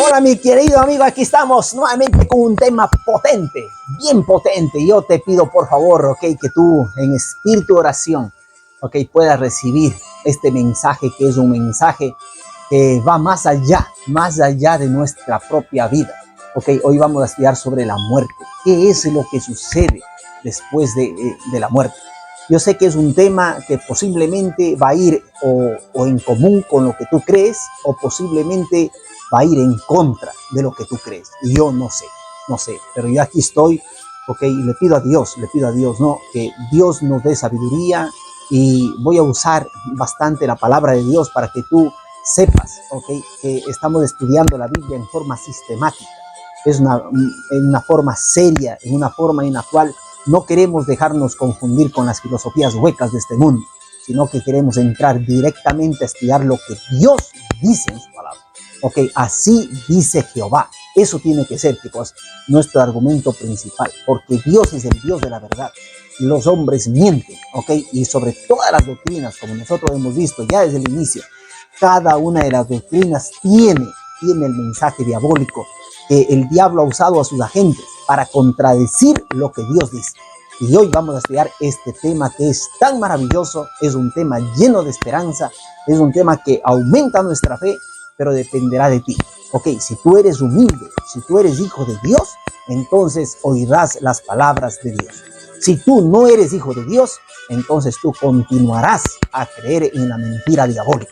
Hola mi querido amigo, aquí estamos nuevamente con un tema potente, bien potente. Yo te pido por favor, que tú en espíritu de oración, puedas recibir este mensaje, que es un mensaje que va más allá de nuestra propia vida. Hoy vamos a estudiar sobre la muerte. ¿Qué es lo que sucede después de la muerte? Yo sé que es un tema que posiblemente va a ir o en común con lo que tú crees, o posiblemente va a ir en contra de lo que tú crees. Y yo no sé, pero yo aquí estoy, y le pido a Dios, ¿no? Que Dios nos dé sabiduría, y voy a usar bastante la palabra de Dios para que tú sepas, que estamos estudiando la Biblia en forma sistemática. Es en una forma seria, en una forma en la cual no queremos dejarnos confundir con las filosofías huecas de este mundo, sino que queremos entrar directamente a estudiar lo que Dios dice en su palabra. Así dice Jehová. Eso tiene que ser, chicos, nuestro argumento principal, porque Dios es el Dios de la verdad. Los hombres mienten, y sobre todas las doctrinas, como nosotros hemos visto ya desde el inicio, cada una de las doctrinas tiene el mensaje diabólico que el diablo ha usado a sus agentes para contradecir lo que Dios dice. Y hoy vamos a estudiar este tema que es tan maravilloso, es un tema lleno de esperanza, es un tema que aumenta nuestra fe, pero dependerá de ti. Si tú eres humilde, si tú eres hijo de Dios, entonces oirás las palabras de Dios. Si tú no eres hijo de Dios, entonces tú continuarás a creer en la mentira diabólica.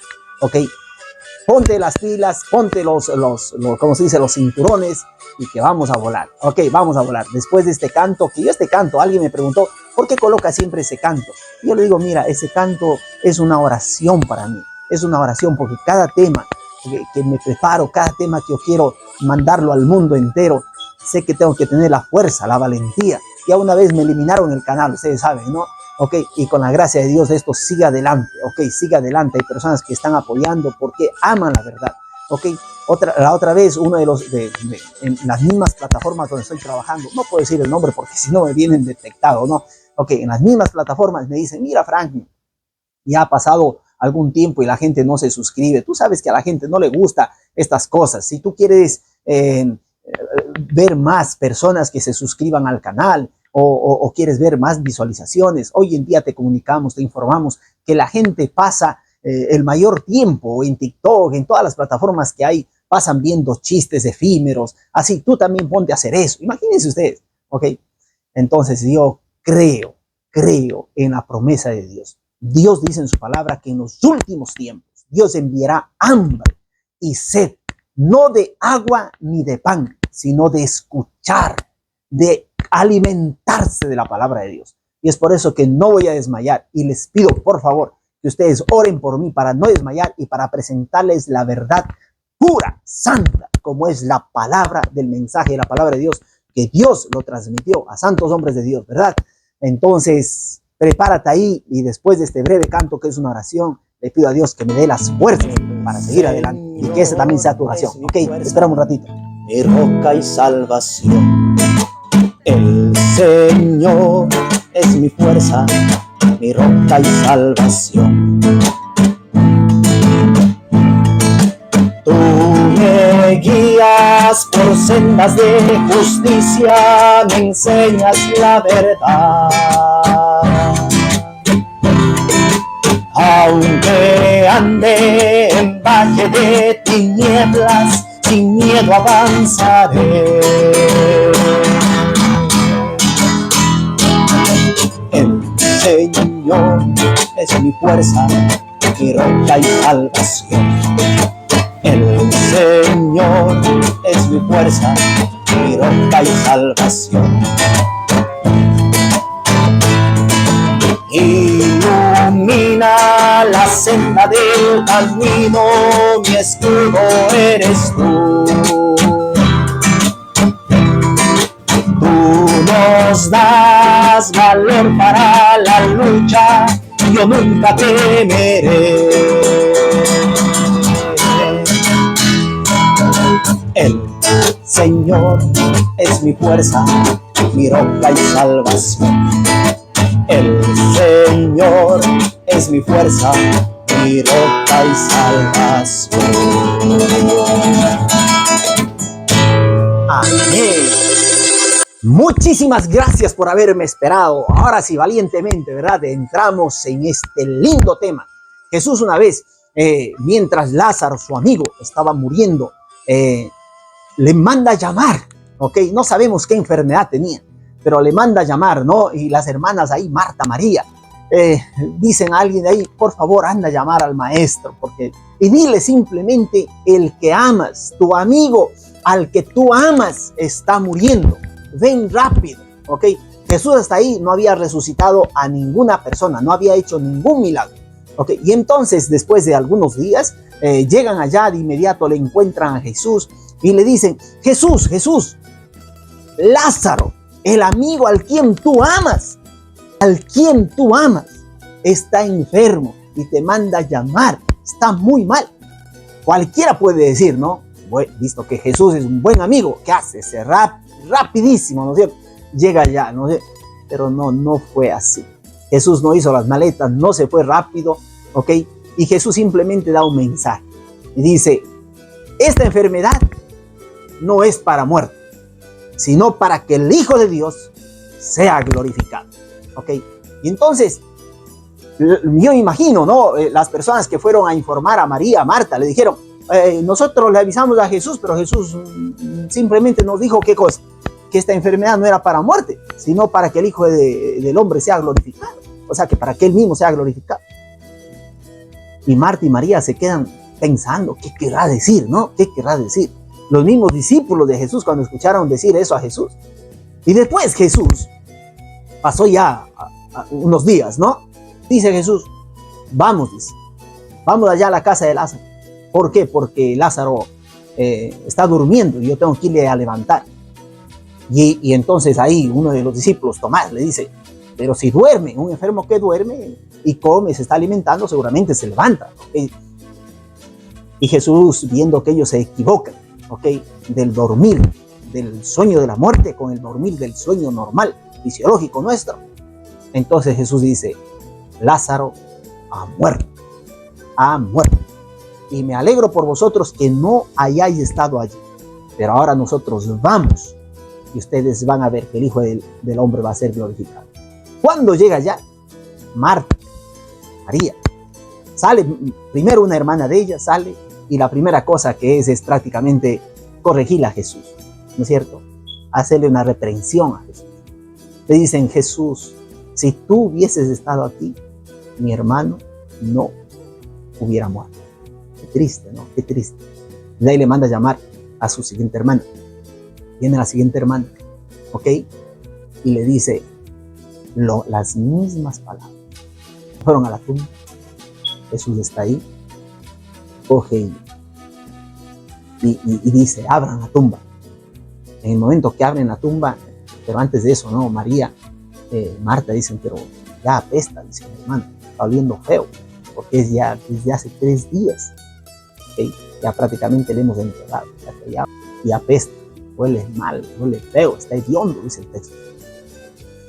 Ponte las pilas, ponte los cinturones, y que vamos a volar. Vamos a volar. Después de este canto, alguien me preguntó, ¿por qué coloca siempre ese canto? Y yo le digo, mira, ese canto es una oración para mí. Es una oración porque cada tema que me preparo, cada tema que yo quiero mandarlo al mundo entero, sé que tengo que tener la fuerza, la valentía. Ya una vez me eliminaron el canal, ustedes saben, ¿no? Y con la gracia de Dios esto sigue adelante, sigue adelante. Hay personas que están apoyando porque aman la verdad, La otra vez, uno en las mismas plataformas donde estoy trabajando, no puedo decir el nombre porque si no me vienen detectado, ¿no? En las mismas plataformas me dicen, mira Franklin, ya ha pasado algún tiempo y la gente no se suscribe. Tú sabes que a la gente no le gusta estas cosas. Si tú quieres ver más personas que se suscriban al canal, o quieres ver más visualizaciones, hoy en día te comunicamos, te informamos que la gente pasa el mayor tiempo en TikTok, en todas las plataformas que hay, pasan viendo chistes efímeros. Así tú también ponte a hacer eso. Imagínense ustedes, Entonces yo creo en la promesa de Dios. Dios dice en su palabra que en los últimos tiempos Dios enviará hambre y sed, no de agua ni de pan, sino de escuchar, de alimentarse de la palabra de Dios. Y es por eso que no voy a desmayar, y les pido por favor que ustedes oren por mí para no desmayar y para presentarles la verdad pura, santa, como es la palabra del mensaje de la palabra de Dios, que Dios lo transmitió a santos hombres de Dios, ¿verdad? Entonces, prepárate ahí, y después de este breve canto que es una oración, le pido a Dios que me dé las fuerzas para seguir adelante, y que esa también sea tu oración. Esperamos un ratito. Mi roca y salvación, el Señor es mi fuerza, mi roca y salvación. Tú me guías por sendas de justicia, me enseñas la verdad. Aunque ande en valle de tinieblas, sin miedo avanzaré. El Señor es mi fuerza, mi roca y salvación. El Señor es mi fuerza, mi roca y salvación. Ilumina la senda del camino, mi escudo eres tú. Tú nos das valor para la lucha, yo nunca temeré. El Señor es mi fuerza, mi roca y salvación. El Señor es mi fuerza, mi roca y salvación. Muchísimas gracias por haberme esperado. Ahora sí, valientemente, ¿verdad? Entramos en este lindo tema. Jesús una vez, mientras Lázaro, su amigo, estaba muriendo, le manda a llamar, ¿ok? No sabemos qué enfermedad tenía, pero le manda a llamar, ¿no? Y las hermanas ahí, Marta, María, dicen a alguien de ahí, por favor, anda a llamar al maestro, y dile simplemente, el que amas, tu amigo, al que tú amas, está muriendo. Ven rápido, ¿ok? Jesús hasta ahí no había resucitado a ninguna persona, no había hecho ningún milagro, ¿ok? Y entonces, después de algunos días, llegan allá, de inmediato le encuentran a Jesús y le dicen, Jesús, Jesús, Lázaro, el amigo al quien tú amas, está enfermo y te manda a llamar, está muy mal. Cualquiera puede decir, ¿no? Bueno, visto que Jesús es un buen amigo, ¿qué hace? Se rapidísimo, ¿no es cierto? Llega ya, ¿no es cierto? Pero no fue así. Jesús no hizo las maletas, no se fue rápido, ¿ok? Y Jesús simplemente da un mensaje y dice, esta enfermedad no es para muerte, sino para que el Hijo de Dios sea glorificado, ¿ok? Y entonces, yo imagino, ¿no? Las personas que fueron a informar a María, a Marta, le dijeron, nosotros le avisamos a Jesús, pero Jesús simplemente nos dijo, ¿qué cosa? Que esta enfermedad no era para muerte, sino para que el Hijo del Hombre sea glorificado. O sea, que para que Él mismo sea glorificado. Y Marta y María se quedan pensando, ¿qué querrá decir, no? ¿Qué querrá decir? Los mismos discípulos de Jesús cuando escucharon decir eso a Jesús. Y después Jesús, pasó ya unos días, ¿no? Dice Jesús, vamos allá a la casa de Lázaro. ¿Por qué? Porque Lázaro está durmiendo y yo tengo que irle a levantar. Y entonces ahí uno de los discípulos, Tomás, le dice, pero si duerme, un enfermo que duerme y come, se está alimentando, seguramente se levanta, ¿okay? Y Jesús, viendo que ellos se equivocan, ¿okay? Del dormir, del sueño de la muerte con el dormir del sueño normal, fisiológico nuestro. Entonces Jesús dice, Lázaro ha muerto. Y me alegro por vosotros que no hayáis estado allí, pero ahora nosotros vamos y ustedes van a ver que el Hijo del Hombre va a ser glorificado. Cuando llega allá, Marta, María, sale primero una hermana de ella, sale, y la primera cosa que es prácticamente corregir a Jesús, ¿no es cierto? Hacerle una reprensión a Jesús. Le dicen, Jesús, si tú hubieses estado aquí, mi hermano no hubiera muerto. Qué triste, ¿no? Qué triste. Y ahí le manda a llamar a su siguiente hermana. Viene la siguiente hermana, ¿ok? Y le dice las mismas palabras. Fueron a la tumba. Jesús está ahí. Coge y dice, abran la tumba. En el momento que abren la tumba, pero antes de eso, ¿no? María, Marta dicen, pero ya apesta, dice mi hermano, está oliendo feo, porque es ya desde hace 3 días, ¿okay? Ya prácticamente le hemos enterrado, y apesta, huele mal, huele feo, está hediondo, dice el texto.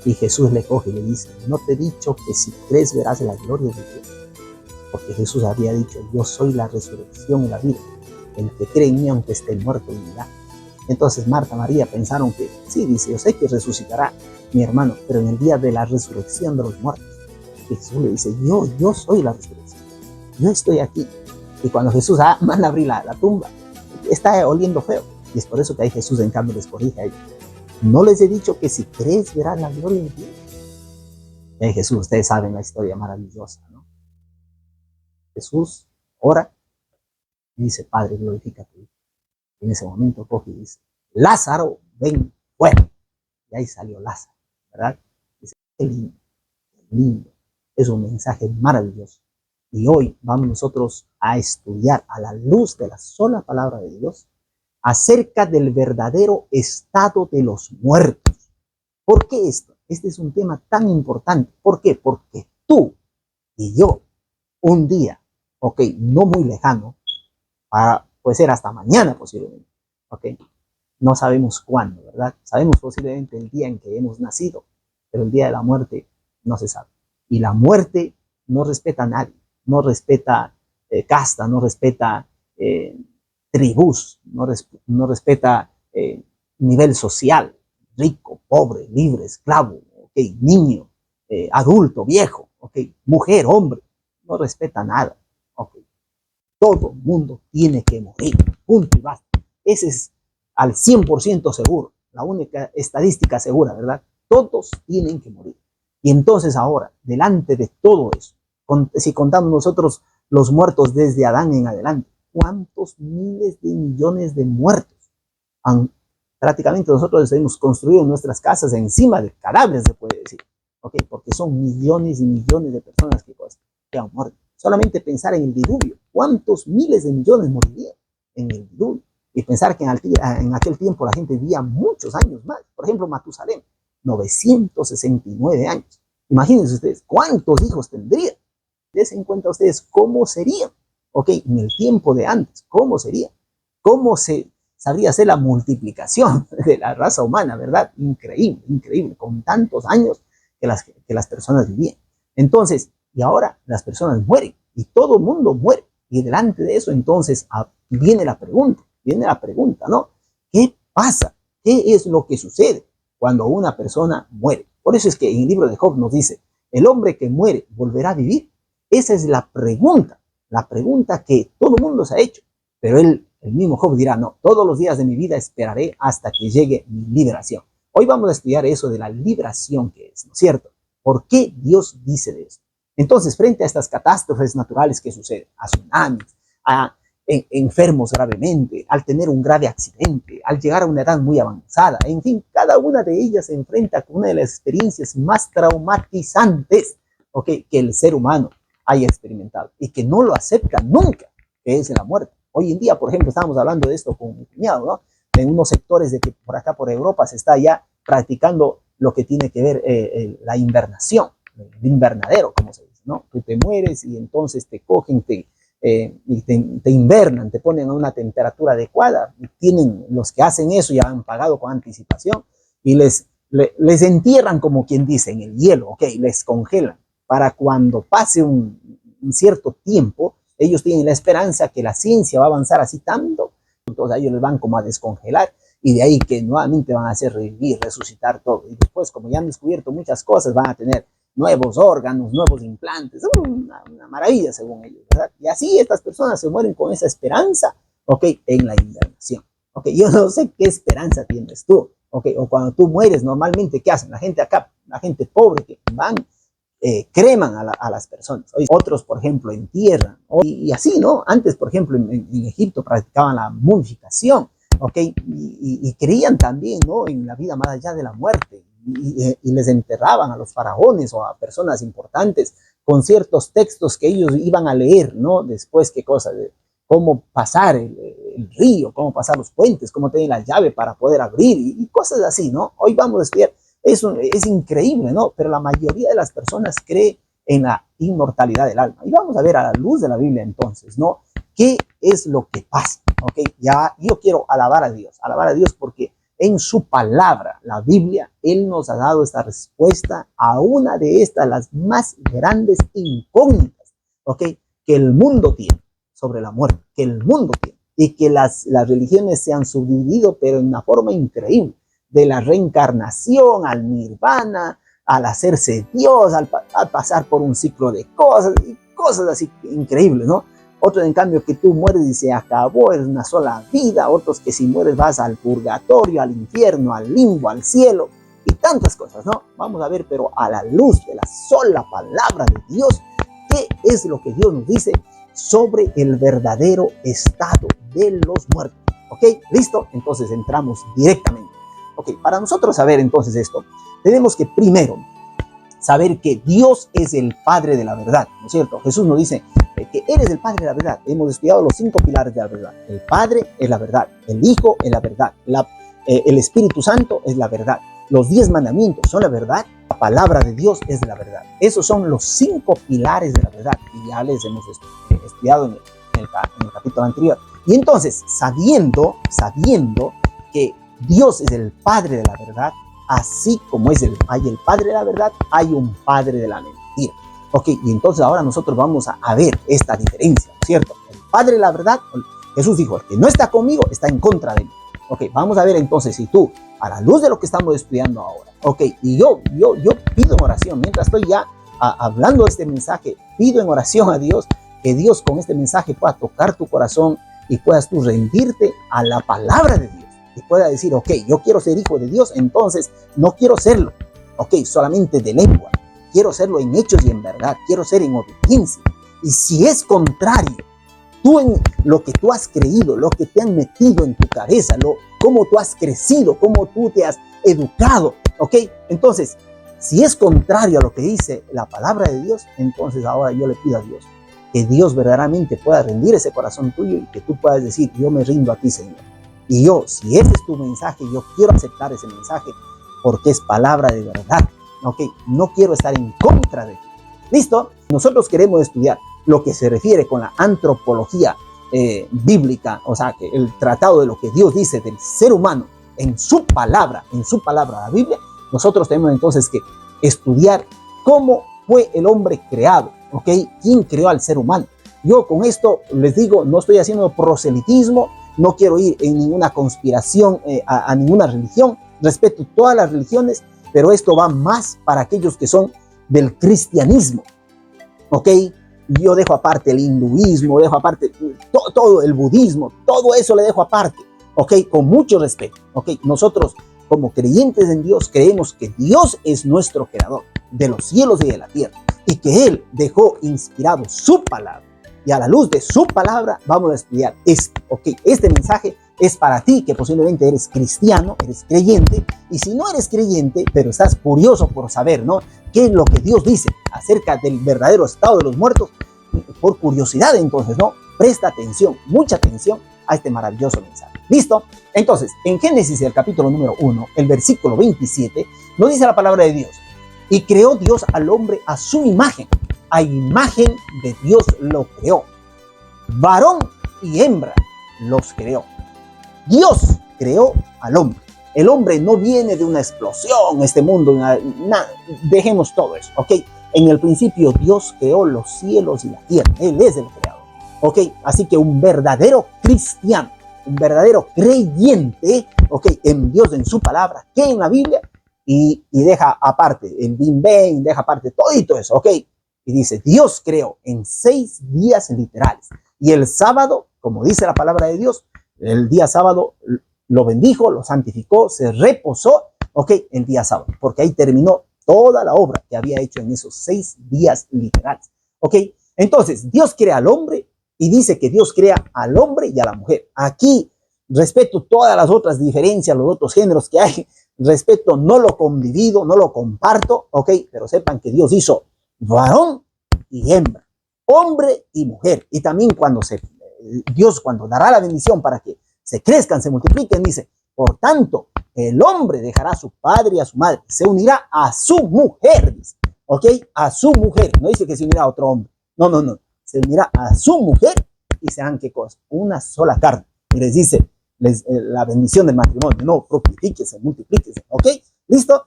Y Jesús le coge y le dice, no te he dicho que si crees verás la gloria de Dios, porque Jesús había dicho, yo soy la resurrección y la vida, el que cree en mí aunque esté muerto vivirá. Entonces Marta, María pensaron que, sí, dice, yo sé que resucitará mi hermano, pero en el día de la resurrección de los muertos. Y Jesús le dice, yo soy la resurrección, yo estoy aquí. Y cuando Jesús manda a abrir la tumba, está oliendo feo. Y es por eso que ahí Jesús en cambio les corrige a ellos. No les he dicho que si crees verás la gloria de Dios. Y ahí Jesús, ustedes saben la historia maravillosa, ¿no? Jesús ora y dice, Padre, glorifica a tu Hijo. Y en ese momento coge y dice, Lázaro, ven fuera. Y ahí salió Lázaro, ¿verdad? Dice, qué lindo, qué lindo. Es un mensaje maravilloso. Y hoy vamos nosotros a estudiar a la luz de la sola palabra de Dios acerca del verdadero estado de los muertos. ¿Por qué esto? Este es un tema tan importante. ¿Por qué? Porque tú y yo, un día, ok, no muy lejano, puede ser hasta mañana posiblemente, ok, no sabemos cuándo, ¿verdad? Sabemos posiblemente el día en que hemos nacido, pero el día de la muerte no se sabe. Y la muerte no respeta a nadie, no respeta casta, no respeta tribus, no respeta nivel social. rico, pobre, libre, esclavo, ok, niño, adulto, viejo, ok, mujer, hombre, no respeta nada, ok. Todo mundo tiene que morir, punto y basta. Ese es al 100% seguro, la única estadística segura, ¿verdad? Todos tienen que morir. Y entonces ahora, delante de todo eso, si contamos nosotros los muertos desde Adán en adelante, ¿cuántos miles de millones de muertos prácticamente nosotros hemos construido nuestras casas encima de cadáveres, se puede decir? ¿Ok? Porque son millones y millones de personas que han muerto. Solamente pensar en el diluvio, ¿cuántos miles de millones morirían en el diluvio? Y pensar que en aquel tiempo la gente vivía muchos años más. Por ejemplo, Matusalén, 969 años. Imagínense ustedes, ¿cuántos hijos tendría? Dense en cuenta ustedes cómo serían, ¿ok? En el tiempo de antes, ¿cómo sería? ¿Cómo se sabría hacer la multiplicación de la raza humana, verdad? Increíble, increíble, con tantos años que las personas vivían. Entonces, y ahora las personas mueren, y todo el mundo muere. Y delante de eso, entonces, viene la pregunta, ¿no? ¿Qué pasa? ¿Qué es lo que sucede cuando una persona muere? Por eso es que en el libro de Job nos dice, ¿el hombre que muere volverá a vivir? Esa es la pregunta que todo el mundo se ha hecho. Pero el mismo Job dirá, no, todos los días de mi vida esperaré hasta que llegue mi liberación. Hoy vamos a estudiar eso de la liberación que es, ¿no es cierto? ¿Por qué Dios dice de eso? Entonces, frente a estas catástrofes naturales que suceden, a tsunamis, a enfermos gravemente, al tener un grave accidente, al llegar a una edad muy avanzada, en fin, cada una de ellas se enfrenta con una de las experiencias más traumatizantes, ¿okay?, que el ser humano haya experimentado y que no lo acepta nunca, que es la muerte. Hoy en día, por ejemplo, estábamos hablando de esto con mi cuñado, ¿no? En unos sectores de que por acá, por Europa, se está ya practicando lo que tiene que ver la invernación, el invernadero, como se dice, ¿no? Tú te mueres y entonces te cogen, y te invernan, te ponen a una temperatura adecuada. Tienen, los que hacen eso ya han pagado con anticipación y les entierran, como quien dice, en el hielo, ¿ok? Les congelan para cuando pase un cierto tiempo, ellos tienen la esperanza que la ciencia va a avanzar así tanto, entonces a ellos les van como a descongelar y de ahí que nuevamente van a hacer revivir, resucitar todo. Y después, como ya han descubierto muchas cosas, van a tener nuevos órganos, nuevos implantes, una maravilla según ellos, ¿verdad? Y así estas personas se mueren con esa esperanza, ¿ok? En la invernación, ¿ok? Yo no sé qué esperanza tienes tú, ¿ok? O cuando tú mueres, normalmente, ¿qué hacen? La gente acá, la gente pobre que van, creman a las personas. Otros, por ejemplo, entierran, y así, ¿no? Antes, por ejemplo, en Egipto practicaban la mumificación, ¿ok? Y creían también, ¿no?, en la vida más allá de la muerte. Y les enterraban a los faraones o a personas importantes con ciertos textos que ellos iban a leer, ¿no? Después, ¿qué cosa? De cómo pasar el río, cómo pasar los puentes, cómo tener la llave para poder abrir y cosas así, ¿no? Hoy vamos a estudiar. Eso es increíble, ¿no? Pero la mayoría de las personas cree en la inmortalidad del alma. Y vamos a ver a la luz de la Biblia entonces, ¿no? ¿Qué es lo que pasa? ¿Ok? Ya yo quiero alabar a Dios porque en su palabra, la Biblia, Él nos ha dado esta respuesta a una de estas, las más grandes incógnitas, ¿ok?, que el mundo tiene sobre la muerte, que el mundo tiene, y que las religiones se han subdividido, pero en una forma increíble, de la reencarnación al nirvana, al hacerse Dios, al pasar por un ciclo de cosas, y cosas así increíbles, ¿no? Otros, en cambio, que tú mueres y se acabó, es una sola vida. Otros que si mueres vas al purgatorio, al infierno, al limbo, al cielo y tantas cosas, ¿no? Vamos a ver, pero a la luz de la sola palabra de Dios, ¿qué es lo que Dios nos dice sobre el verdadero estado de los muertos? ¿Ok? ¿Listo? Entonces entramos directamente. Ok, para nosotros saber entonces esto, tenemos que primero saber que Dios es el Padre de la verdad, ¿no es cierto? Jesús nos dice que Él es el Padre de la verdad. Hemos estudiado los 5 pilares de la verdad. El Padre es la verdad, el Hijo es la verdad, el Espíritu Santo es la verdad, los 10 mandamientos son la verdad, la palabra de Dios es la verdad. Esos son los 5 pilares de la verdad y ya les hemos estudiado en el capítulo anterior. Y entonces, sabiendo que Dios es el Padre de la verdad, así como hay el Padre de la verdad, hay un Padre de la mentira. Ok, y entonces ahora nosotros vamos a ver esta diferencia, ¿cierto? El Padre de la verdad, Jesús dijo, el que no está conmigo está en contra de mí. Ok, vamos a ver entonces, si tú a la luz de lo que estamos estudiando ahora. Ok, y yo pido en oración, mientras estoy ya hablando de este mensaje, pido en oración a Dios que Dios con este mensaje pueda tocar tu corazón y puedas tú rendirte a la palabra de Dios y pueda decir, ok, yo quiero ser hijo de Dios, entonces no quiero serlo, ok, solamente de lengua, quiero serlo en hechos y en verdad, quiero ser en obediencia. Y si es contrario, tú en lo que tú has creído, lo que te han metido en tu cabeza, cómo tú has crecido, cómo tú te has educado, ok, entonces, si es contrario a lo que dice la palabra de Dios, entonces ahora yo le pido a Dios que Dios verdaderamente pueda rendir ese corazón tuyo y que tú puedas decir, yo me rindo a ti, Señor. Y yo, si ese es tu mensaje, yo quiero aceptar ese mensaje porque es palabra de verdad. ¿Ok? No quiero estar en contra de ti. ¿Listo? Nosotros queremos estudiar lo que se refiere con la antropología bíblica, o sea, que el tratado de lo que Dios dice del ser humano en su palabra, la Biblia. Nosotros tenemos entonces que estudiar cómo fue el hombre creado. ¿Ok? ¿Quién creó al ser humano? Yo con esto les digo, no estoy haciendo proselitismo, no quiero ir en ninguna conspiración a ninguna religión, respeto todas las religiones, pero esto va más para aquellos que son del cristianismo. ¿Ok? Yo dejo aparte el hinduismo, dejo aparte todo el budismo, todo eso le dejo aparte. ¿Ok? Con mucho respeto. ¿Ok? Nosotros como creyentes en Dios creemos que Dios es nuestro creador de los cielos y de la tierra, y que Él dejó inspirado su palabra. Y a la luz de su palabra vamos a estudiar esto. Ok, este mensaje es para ti que posiblemente eres cristiano, eres creyente, y si no eres creyente, pero estás curioso por saber, ¿no?, qué es lo que Dios dice acerca del verdadero estado de los muertos, por curiosidad entonces, ¿no?, presta atención, mucha atención a este maravilloso mensaje. ¿Listo? Entonces, en Génesis, el capítulo número 1, el versículo 27, nos dice la palabra de Dios: y creó Dios al hombre a su imagen, a imagen de Dios lo creó, varón y hembra los creó. Dios creó al hombre. El hombre no viene de una explosión, este mundo, dejemos todo eso, ¿ok? En el principio Dios creó los cielos y la tierra, Él es el creador, ¿ok? Así que un verdadero cristiano, un verdadero creyente, ¿ok?, en Dios, en su palabra, que en la Biblia, y deja aparte el Big Bang, deja aparte todito eso, ¿ok? Y dice, Dios creó en 6 días literales. Y el sábado, como dice la palabra de Dios, el día sábado lo bendijo, lo santificó, se reposó, ¿ok?, el día sábado, porque ahí terminó toda la obra que había hecho en esos 6 días literales, ¿ok? Entonces, Dios crea al hombre y dice que Dios crea al hombre y a la mujer. Aquí, respeto todas las otras diferencias, los otros géneros que hay, respeto, no lo condivido, no lo comparto, ¿ok? Pero sepan que Dios hizo varón y hembra, hombre y mujer. Y también Dios cuando dará la bendición para que se crezcan, se multipliquen, dice, por tanto, el hombre dejará a su padre y a su madre, se unirá a su mujer, dice, ¿ok? A su mujer, no dice que se unirá a otro hombre, no, se unirá a su mujer y serán, ¿qué cosa? Una sola carne. Y les dice, la bendición del matrimonio, no, fructifíquese, multiplíquese, ¿ok? ¿Listo?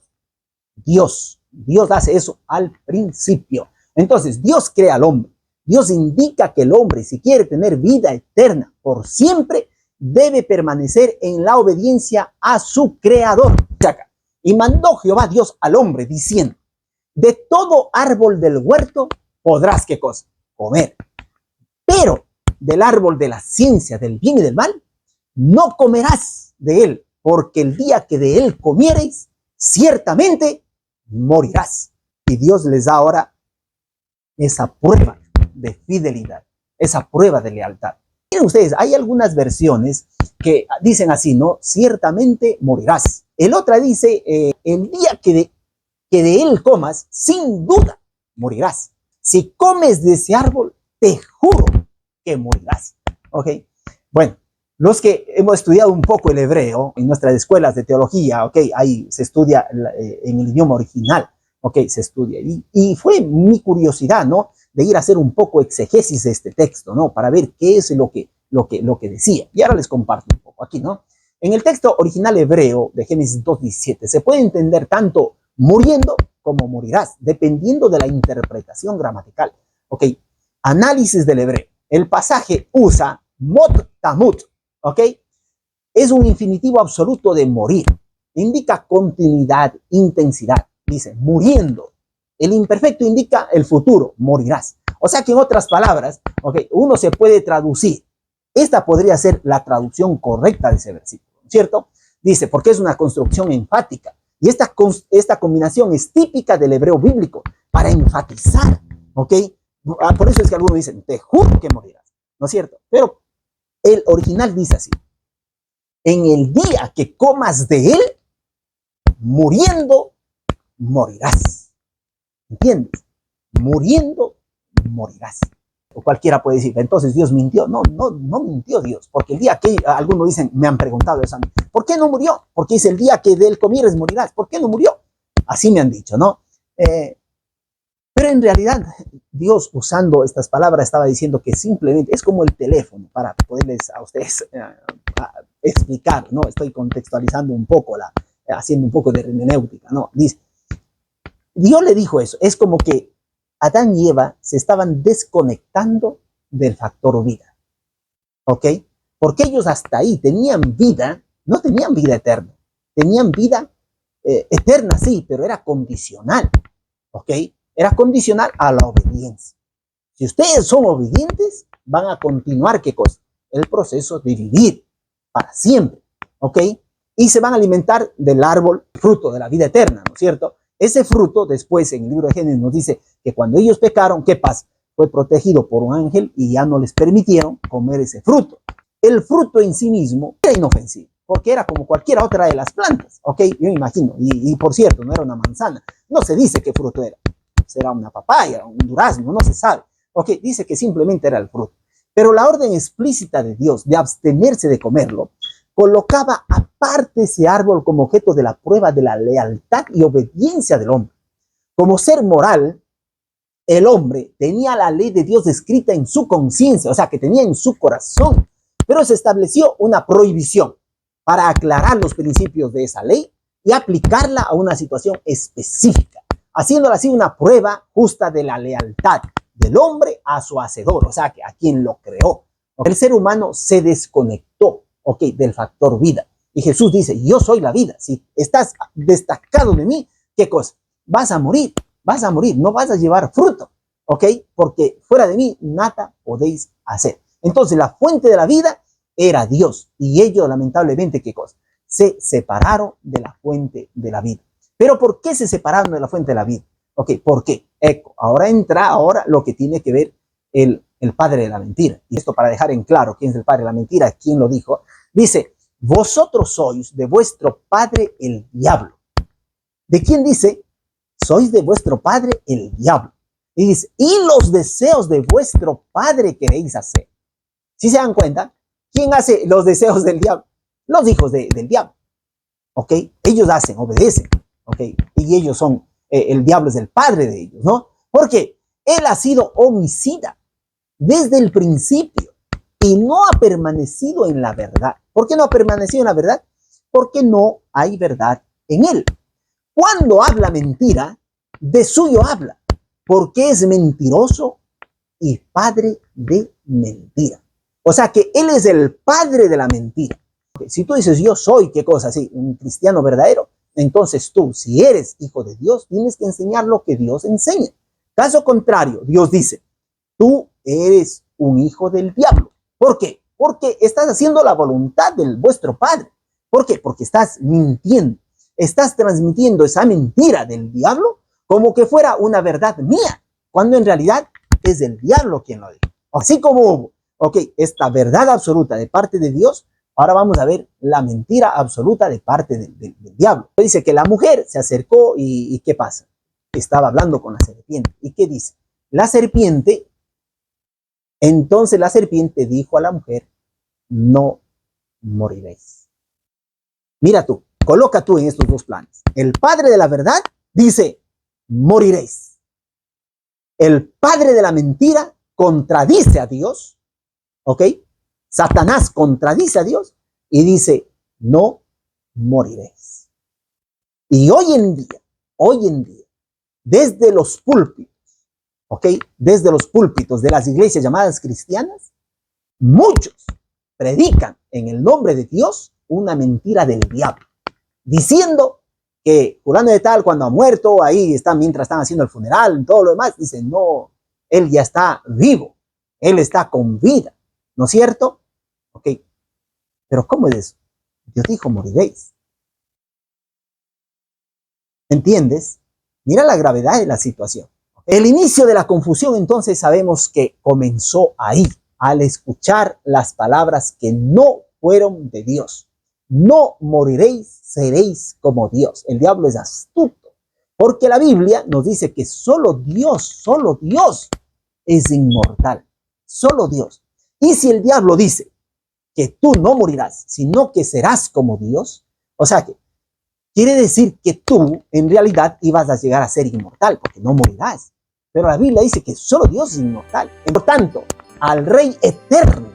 Dios hace eso al principio. Entonces, Dios crea al hombre. Dios indica que el hombre, si quiere tener vida eterna por siempre, debe permanecer en la obediencia a su creador. Y mandó Jehová Dios al hombre diciendo, de todo árbol del huerto podrás, ¿qué cosa? Comer. Pero del árbol de la ciencia del bien y del mal, no comerás de él, porque el día que de él comiereis, ciertamente morirás. Y Dios les da ahora esa prueba de fidelidad, esa prueba de lealtad. Miren ustedes, hay algunas versiones que dicen así, ¿no? Ciertamente morirás. El otra dice, el día que de él comas, sin duda morirás. Si comes de ese árbol, te juro que morirás. ¿Ok? Bueno, los que hemos estudiado un poco el hebreo en nuestras escuelas de teología, ¿ok?, ahí se estudia en el idioma original, ¿ok?, se estudia. Y fue mi curiosidad, ¿no?, de ir a hacer un poco exegesis de este texto, ¿no?, para ver qué es lo que decía. Y ahora les comparto un poco aquí, ¿no? En el texto original hebreo de Génesis 2:17 se puede entender tanto muriendo como morirás, dependiendo de la interpretación gramatical. ¿Ok? Análisis del hebreo. El pasaje usa mot tamut, ¿ok? Es un infinitivo absoluto de morir. indica continuidad, intensidad. Dice, muriendo. El imperfecto indica el futuro, morirás. O sea que en otras palabras, uno se puede traducir. Esta podría ser la traducción correcta de ese versículo, ¿cierto? Dice, porque es una construcción enfática. Y esta combinación es típica del hebreo bíblico para enfatizar, ¿ok? Por eso es que algunos dicen, te juro que morirás, ¿no es cierto? Pero el original dice así, en el día que comas de él, muriendo, morirás. ¿Entiendes? Muriendo, morirás. O cualquiera puede decir, entonces Dios mintió. No mintió Dios, porque el día que, algunos dicen, me han preguntado eso a mí, ¿por qué no murió? Porque es el día que de él comieres morirás. ¿Por qué no murió? Así me han dicho, ¿no? Pero en realidad, Dios usando estas palabras estaba diciendo que simplemente es como el teléfono, para poderles a ustedes explicar, ¿no? Estoy contextualizando un poco, haciendo un poco de hermenéutica, ¿no? Dice, Dios le dijo eso, es como que Adán y Eva se estaban desconectando del factor vida, ¿ok? Porque ellos hasta ahí tenían vida, no tenían vida eterna, tenían vida eterna, sí, pero era condicional, ¿ok? Era condicional a la obediencia. Si ustedes son obedientes, van a continuar, ¿qué cosa? El proceso de vivir para siempre, ¿ok? Y se van a alimentar del árbol, fruto de la vida eterna, ¿no es cierto? Ese fruto, después en el libro de Génesis nos dice que cuando ellos pecaron, ¿qué pasa? Fue protegido por un ángel y ya no les permitieron comer ese fruto. El fruto en sí mismo era inofensivo, porque era como cualquier otra de las plantas, ¿ok? Yo me imagino, y por cierto, no era una manzana, no se dice qué fruto era, será una papaya, un durazno, no se sabe, ¿ok? Dice que simplemente era el fruto. Pero la orden explícita de Dios de abstenerse de comerlo colocaba aparte ese árbol como objeto de la prueba de la lealtad y obediencia del hombre. Como ser moral, el hombre tenía la ley de Dios escrita en su conciencia, o sea, que tenía en su corazón, pero se estableció una prohibición para aclarar los principios de esa ley y aplicarla a una situación específica, haciéndola así una prueba justa de la lealtad del hombre a su hacedor, o sea, que a quien lo creó. El ser humano se desconectó, del factor vida. Y Jesús dice, yo soy la vida. Si estás destacado de mí, ¿qué cosa? Vas a morir, no vas a llevar fruto, porque fuera de mí nada podéis hacer. Entonces la fuente de la vida era Dios y ellos lamentablemente, ¿qué cosa? Se separaron de la fuente de la vida. Pero ¿por qué se separaron de la fuente de la vida? ¿Por qué? Ahora entra lo que tiene que ver el padre de la mentira. Y esto para dejar en claro quién es el padre de la mentira, quién lo dijo. Dice, vosotros sois de vuestro padre el diablo. ¿De quién dice? Sois de vuestro padre el diablo. Y dice, y los deseos de vuestro padre queréis hacer. ¿Sí se dan cuenta? ¿Quién hace los deseos del diablo? Los hijos del diablo. Ellos hacen, obedecen. Y ellos son, el diablo es el padre de ellos, ¿no? Porque él ha sido homicida desde el principio y no ha permanecido en la verdad. ¿Por qué no ha permanecido en la verdad? Porque no hay verdad en él. Cuando habla mentira, de suyo habla, porque es mentiroso y padre de mentira. O sea que él es el padre de la mentira. Si tú dices, yo soy, ¿qué cosa? Sí, un cristiano verdadero, entonces tú, si eres hijo de Dios, tienes que enseñar lo que Dios enseña. Caso contrario, Dios dice, tú eres un hijo del diablo. ¿Por qué? Porque estás haciendo la voluntad de vuestro padre. ¿Por qué? Porque estás mintiendo. Estás transmitiendo esa mentira del diablo como que fuera una verdad mía, cuando en realidad es el diablo quien lo dijo. Así como hubo, esta verdad absoluta de parte de Dios, ahora vamos a ver la mentira absoluta de parte del diablo. Dice que la mujer se acercó y ¿qué pasa? Estaba hablando con la serpiente. ¿Y qué dice? Entonces la serpiente dijo a la mujer, no moriréis. Mira tú, coloca tú en estos dos planes. El padre de la verdad dice, moriréis. El padre de la mentira contradice a Dios, Satanás contradice a Dios y dice, no moriréis. Y hoy en día, desde los púlpitos, desde los púlpitos de las iglesias llamadas cristianas, muchos predican en el nombre de Dios una mentira del diablo. diciendo que fulano de tal, cuando ha muerto, ahí está, mientras están haciendo el funeral, todo lo demás, dicen, no, él ya está vivo, él está con vida, ¿no es cierto? Ok, pero ¿cómo es eso? Dios dijo, moriréis. ¿Entiendes? Mira la gravedad de la situación. El inicio de la confusión, entonces, sabemos que comenzó ahí, al escuchar las palabras que no fueron de Dios. No moriréis, seréis como Dios. El diablo es astuto, porque la Biblia nos dice que solo Dios es inmortal. Solo Dios. Y si el diablo dice que tú no morirás, sino que serás como Dios, o sea que quiere decir que tú en realidad ibas a llegar a ser inmortal, porque no morirás. Pero la Biblia dice que solo Dios es inmortal. Por tanto, al Rey eterno,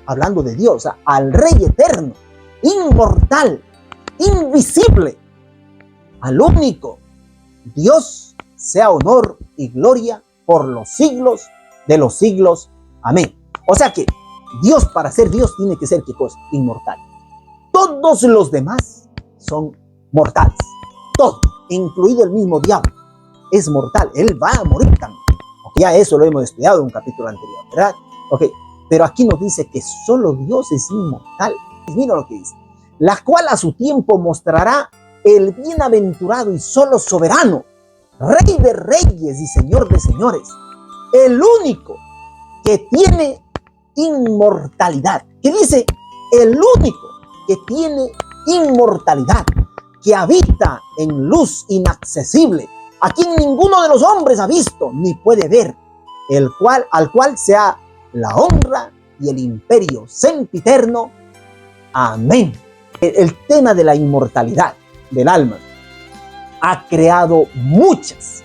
hablando de Dios, al Rey eterno, inmortal, invisible, al único Dios, sea honor y gloria por los siglos de los siglos. Amén. O sea que Dios, para ser Dios, tiene que ser, ¿qué cosa? Inmortal. Todos los demás son mortales. Todo, incluido el mismo diablo, es mortal. Él va a morir también. Okay, ya eso lo hemos estudiado en un capítulo anterior, ¿verdad? Ok, pero aquí nos dice que solo Dios es inmortal. Mira lo que dice. La cual a su tiempo mostrará el bienaventurado y solo soberano, Rey de reyes y Señor de señores, el único que tiene inmortalidad. ¿Qué dice? El único que tiene inmortalidad, que habita en luz inaccesible, a quien ninguno de los hombres ha visto ni puede ver, al cual sea la honra y el imperio sempiterno. Amén. El tema de la inmortalidad del alma ha creado muchas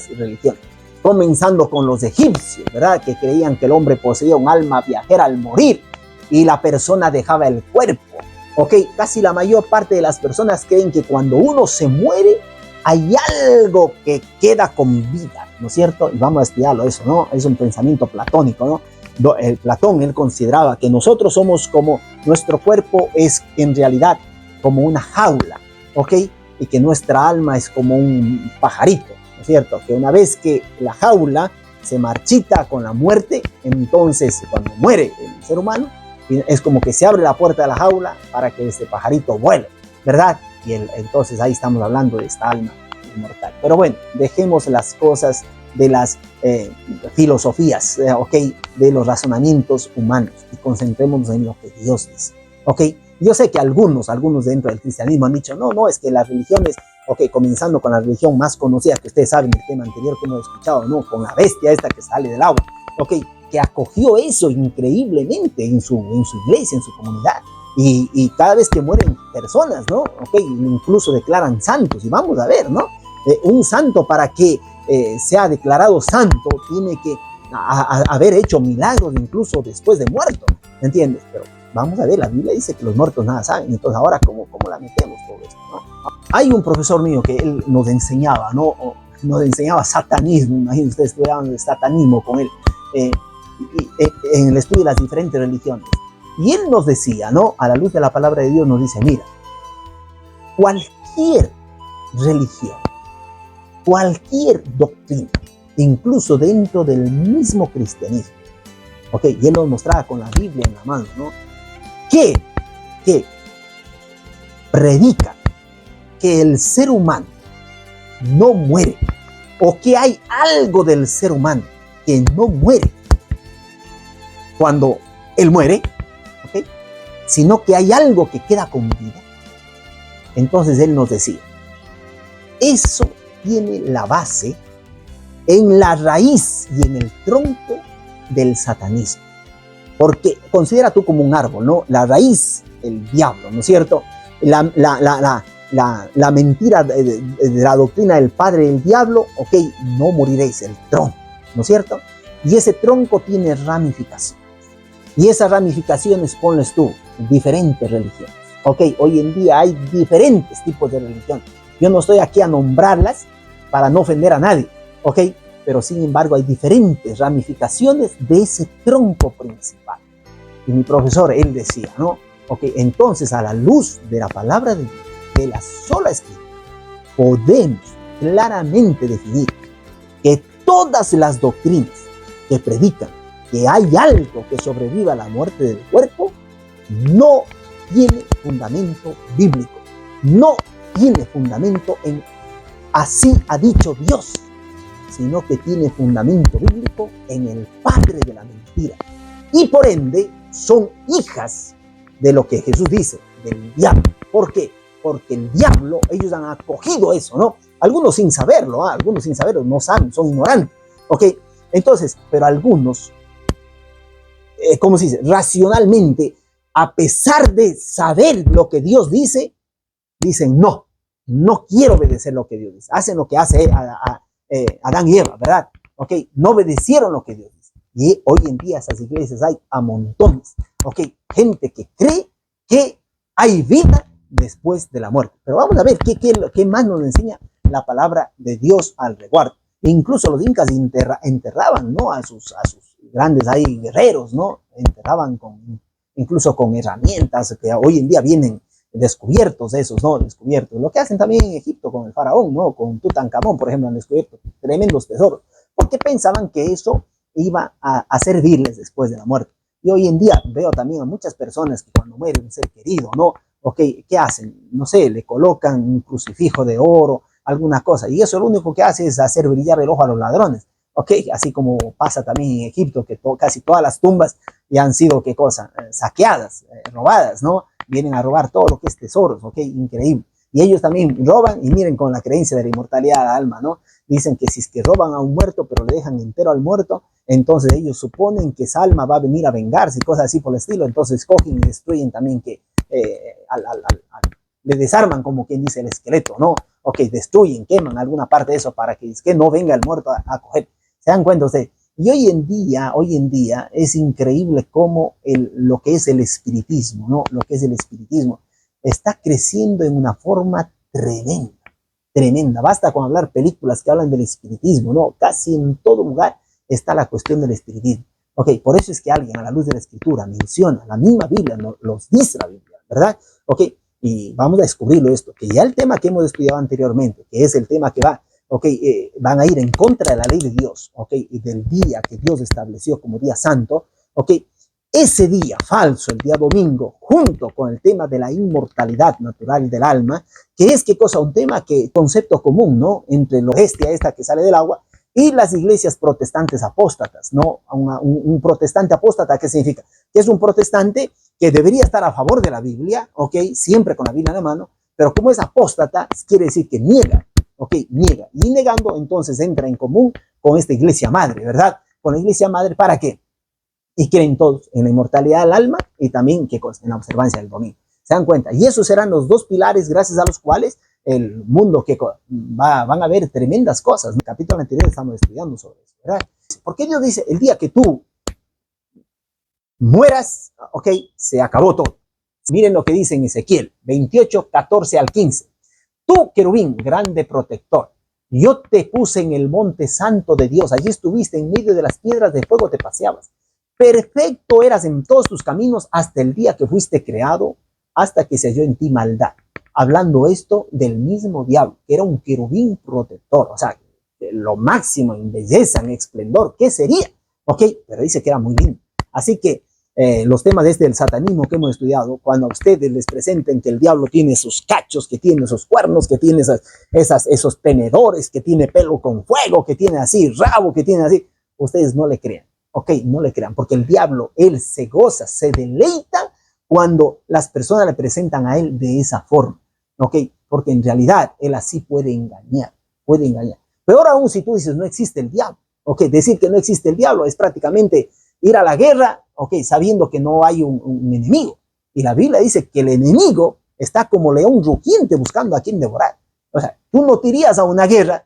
religiones, comenzando con los egipcios, ¿verdad? Que creían que el hombre poseía un alma viajera al morir y la persona dejaba el cuerpo. Ok, casi la mayor parte de las personas creen que cuando uno se muere hay algo que queda con vida, ¿no es cierto? Y vamos a estudiarlo eso, ¿no? Es un pensamiento platónico, ¿no? Platón, él consideraba que nosotros somos como, nuestro cuerpo es en realidad como una jaula, ¿ok? Y que nuestra alma es como un pajarito, ¿no es cierto? Que una vez que la jaula se marchita con la muerte, entonces cuando muere el ser humano, es como que se abre la puerta de la jaula para que este pajarito vuele, ¿verdad? Y entonces ahí estamos hablando de esta alma inmortal. Pero bueno, dejemos las cosas de las filosofías, ¿ok? De los razonamientos humanos y concentrémonos en lo que Dios dice, ¿ok? Yo sé que algunos dentro del cristianismo han dicho, no, es que las religiones, ok, comenzando con la religión más conocida, que ustedes saben el tema anterior que hemos escuchado, ¿no? Con la bestia esta que sale del agua, ok, que acogió eso increíblemente en su iglesia, en su comunidad. Y cada vez que mueren personas, ¿no? Ok, incluso declaran santos. Y vamos a ver, ¿no? Un santo, para que sea declarado santo, tiene que haber hecho milagros incluso después de muerto, ¿entiendes? Pero vamos a ver, la Biblia dice que los muertos nada saben. Entonces ahora, ¿cómo la metemos todo esto, no? Hay un profesor mío que él nos enseñaba, ¿no? Nos enseñaba satanismo. Imagínense, ustedes estudiaban de satanismo con él en el estudio de las diferentes religiones. Y él nos decía, ¿no? A la luz de la palabra de Dios nos dice, mira, cualquier religión, cualquier doctrina, incluso dentro del mismo cristianismo, ok, y él nos mostraba con la Biblia en la mano, ¿no? Que predica que el ser humano no muere, o que hay algo del ser humano que no muere cuando él muere, ¿okay? Sino que hay algo que queda con vida. Entonces él nos decía, eso tiene la base en la raíz y en el tronco del satanismo. Porque considera tú como un árbol, ¿no? La raíz, el diablo, ¿no es cierto? La mentira de la doctrina del padre del diablo, ok, no moriréis, el tronco, ¿no es cierto? Y ese tronco tiene ramificaciones. Y esas ramificaciones, ponles tú, diferentes religiones. Ok, hoy en día hay diferentes tipos de religión. Yo no estoy aquí a nombrarlas para no ofender a nadie, ok, pero sin embargo hay diferentes ramificaciones de ese tronco principal. Y mi profesor, él decía, ¿no? Ok, entonces a la luz de la palabra de Dios, de la sola Escritura, podemos claramente definir que todas las doctrinas que predican que hay algo que sobreviva a la muerte del cuerpo no tiene fundamento bíblico, no tiene fundamento en así ha dicho Dios, sino que tiene fundamento bíblico en el padre de la mentira. Y por ende son hijas de lo que Jesús dice, del diablo. ¿Por qué? Porque el diablo, ellos han acogido eso, ¿no? Algunos sin saberlo, no saben, son ignorantes, ¿ok? Entonces, pero algunos, ¿cómo se dice? Racionalmente, a pesar de saber lo que Dios dice, dicen no quiero obedecer lo que Dios dice. Hacen lo que hace Adán y Eva, ¿verdad? ¿Ok? No obedecieron lo que Dios dice. Y hoy en día esas iglesias hay a montones, ¿ok? Gente que cree que hay vida después de la muerte. Pero vamos a ver qué más nos enseña la palabra de Dios al resguardo. Incluso los incas enterraban, ¿no? a sus grandes ahí guerreros, ¿no? Enterraban incluso con herramientas que hoy en día vienen descubiertos esos, ¿no? Descubiertos. Lo que hacen también en Egipto con el faraón, ¿no? Con Tutankamón, por ejemplo, han descubierto tremendos tesoros, porque pensaban que eso iba a servirles después de la muerte. Y hoy en día veo también a muchas personas que cuando muere un ser querido, ¿no? Ok, ¿qué hacen? No sé, le colocan un crucifijo de oro, alguna cosa, y eso lo único que hace es hacer brillar el ojo a los ladrones, ok, así como pasa también en Egipto, que casi todas las tumbas ya han sido, ¿qué cosa? Saqueadas, robadas, ¿no? Vienen a robar todo lo que es tesoros, ok, increíble. Y ellos también roban, y miren, con la creencia de la inmortalidad del alma, ¿no? Dicen que si es que roban a un muerto, pero le dejan entero al muerto, entonces ellos suponen que esa alma va a venir a vengarse y cosas así por el estilo, entonces cogen y destruyen también que le desarman, como quien dice, el esqueleto, ¿no? Ok, destruyen, queman alguna parte de eso para que no venga el muerto a coger. ¿Se dan cuenta ustedes? Y hoy en día es increíble cómo lo que es el espiritismo, ¿no? Lo que es el espiritismo está creciendo en una forma tremenda, tremenda. Basta con hablar películas que hablan del espiritismo, ¿no? Casi en todo lugar está la cuestión del espiritismo. Ok, por eso es que alguien a la luz de la escritura menciona, la misma Biblia, ¿no? Los dice la Biblia, ¿verdad? Ok, y vamos a descubrirlo esto, que ya el tema que hemos estudiado anteriormente, que es el tema que van a ir en contra de la ley de Dios, ok, y del día que Dios estableció como día santo, ok, ese día falso, el día domingo, junto con el tema de la inmortalidad natural del alma, que es, ¿qué cosa? Un tema concepto común, ¿no? Entre la bestia esta que sale del agua y las iglesias protestantes apóstatas, ¿no? Un protestante apóstata, ¿qué significa? Que es un protestante que debería estar a favor de la Biblia, ¿ok? Siempre con la Biblia en la mano, pero como es apóstata, quiere decir que niega, ¿ok? Niega. Y negando, entonces entra en común con esta iglesia madre, ¿verdad? Con la iglesia madre, ¿para qué? Y creen todos en la inmortalidad del alma y también en la observancia del domingo. ¿Se dan cuenta? Y esos serán los dos pilares gracias a los cuales el mundo van a ver tremendas cosas. En el capítulo anterior estamos estudiando sobre eso, ¿verdad? Porque Dios dice, el día que tú mueras, ok, se acabó todo. Miren lo que dice en Ezequiel 28, 14 al 15. Tú, querubín, grande protector, yo te puse en el monte santo de Dios. Allí estuviste en medio de las piedras de fuego, te paseabas. Perfecto eras en todos tus caminos hasta el día que fuiste creado, hasta que se halló en ti maldad. Hablando esto del mismo diablo, que era un querubín protector, o sea, lo máximo en belleza, en esplendor, ¿qué sería? Ok, pero dice que era muy lindo. Así que los temas del satanismo que hemos estudiado, cuando a ustedes les presenten que el diablo tiene sus cachos, que tiene esos cuernos, que tiene esos tenedores, que tiene pelo con fuego, que tiene así, rabo, que tiene así, ustedes no le crean. Ok, no le crean, porque el diablo, él se goza, se deleita cuando las personas le presentan a él de esa forma. Ok, porque en realidad él así puede engañar, puede engañar. Peor aún si tú dices no existe el diablo. Ok, decir que no existe el diablo es prácticamente ir a la guerra, ok, sabiendo que no hay un enemigo. Y la Biblia dice que el enemigo está como león rugiente buscando a quien devorar. O sea, tú no te irías a una guerra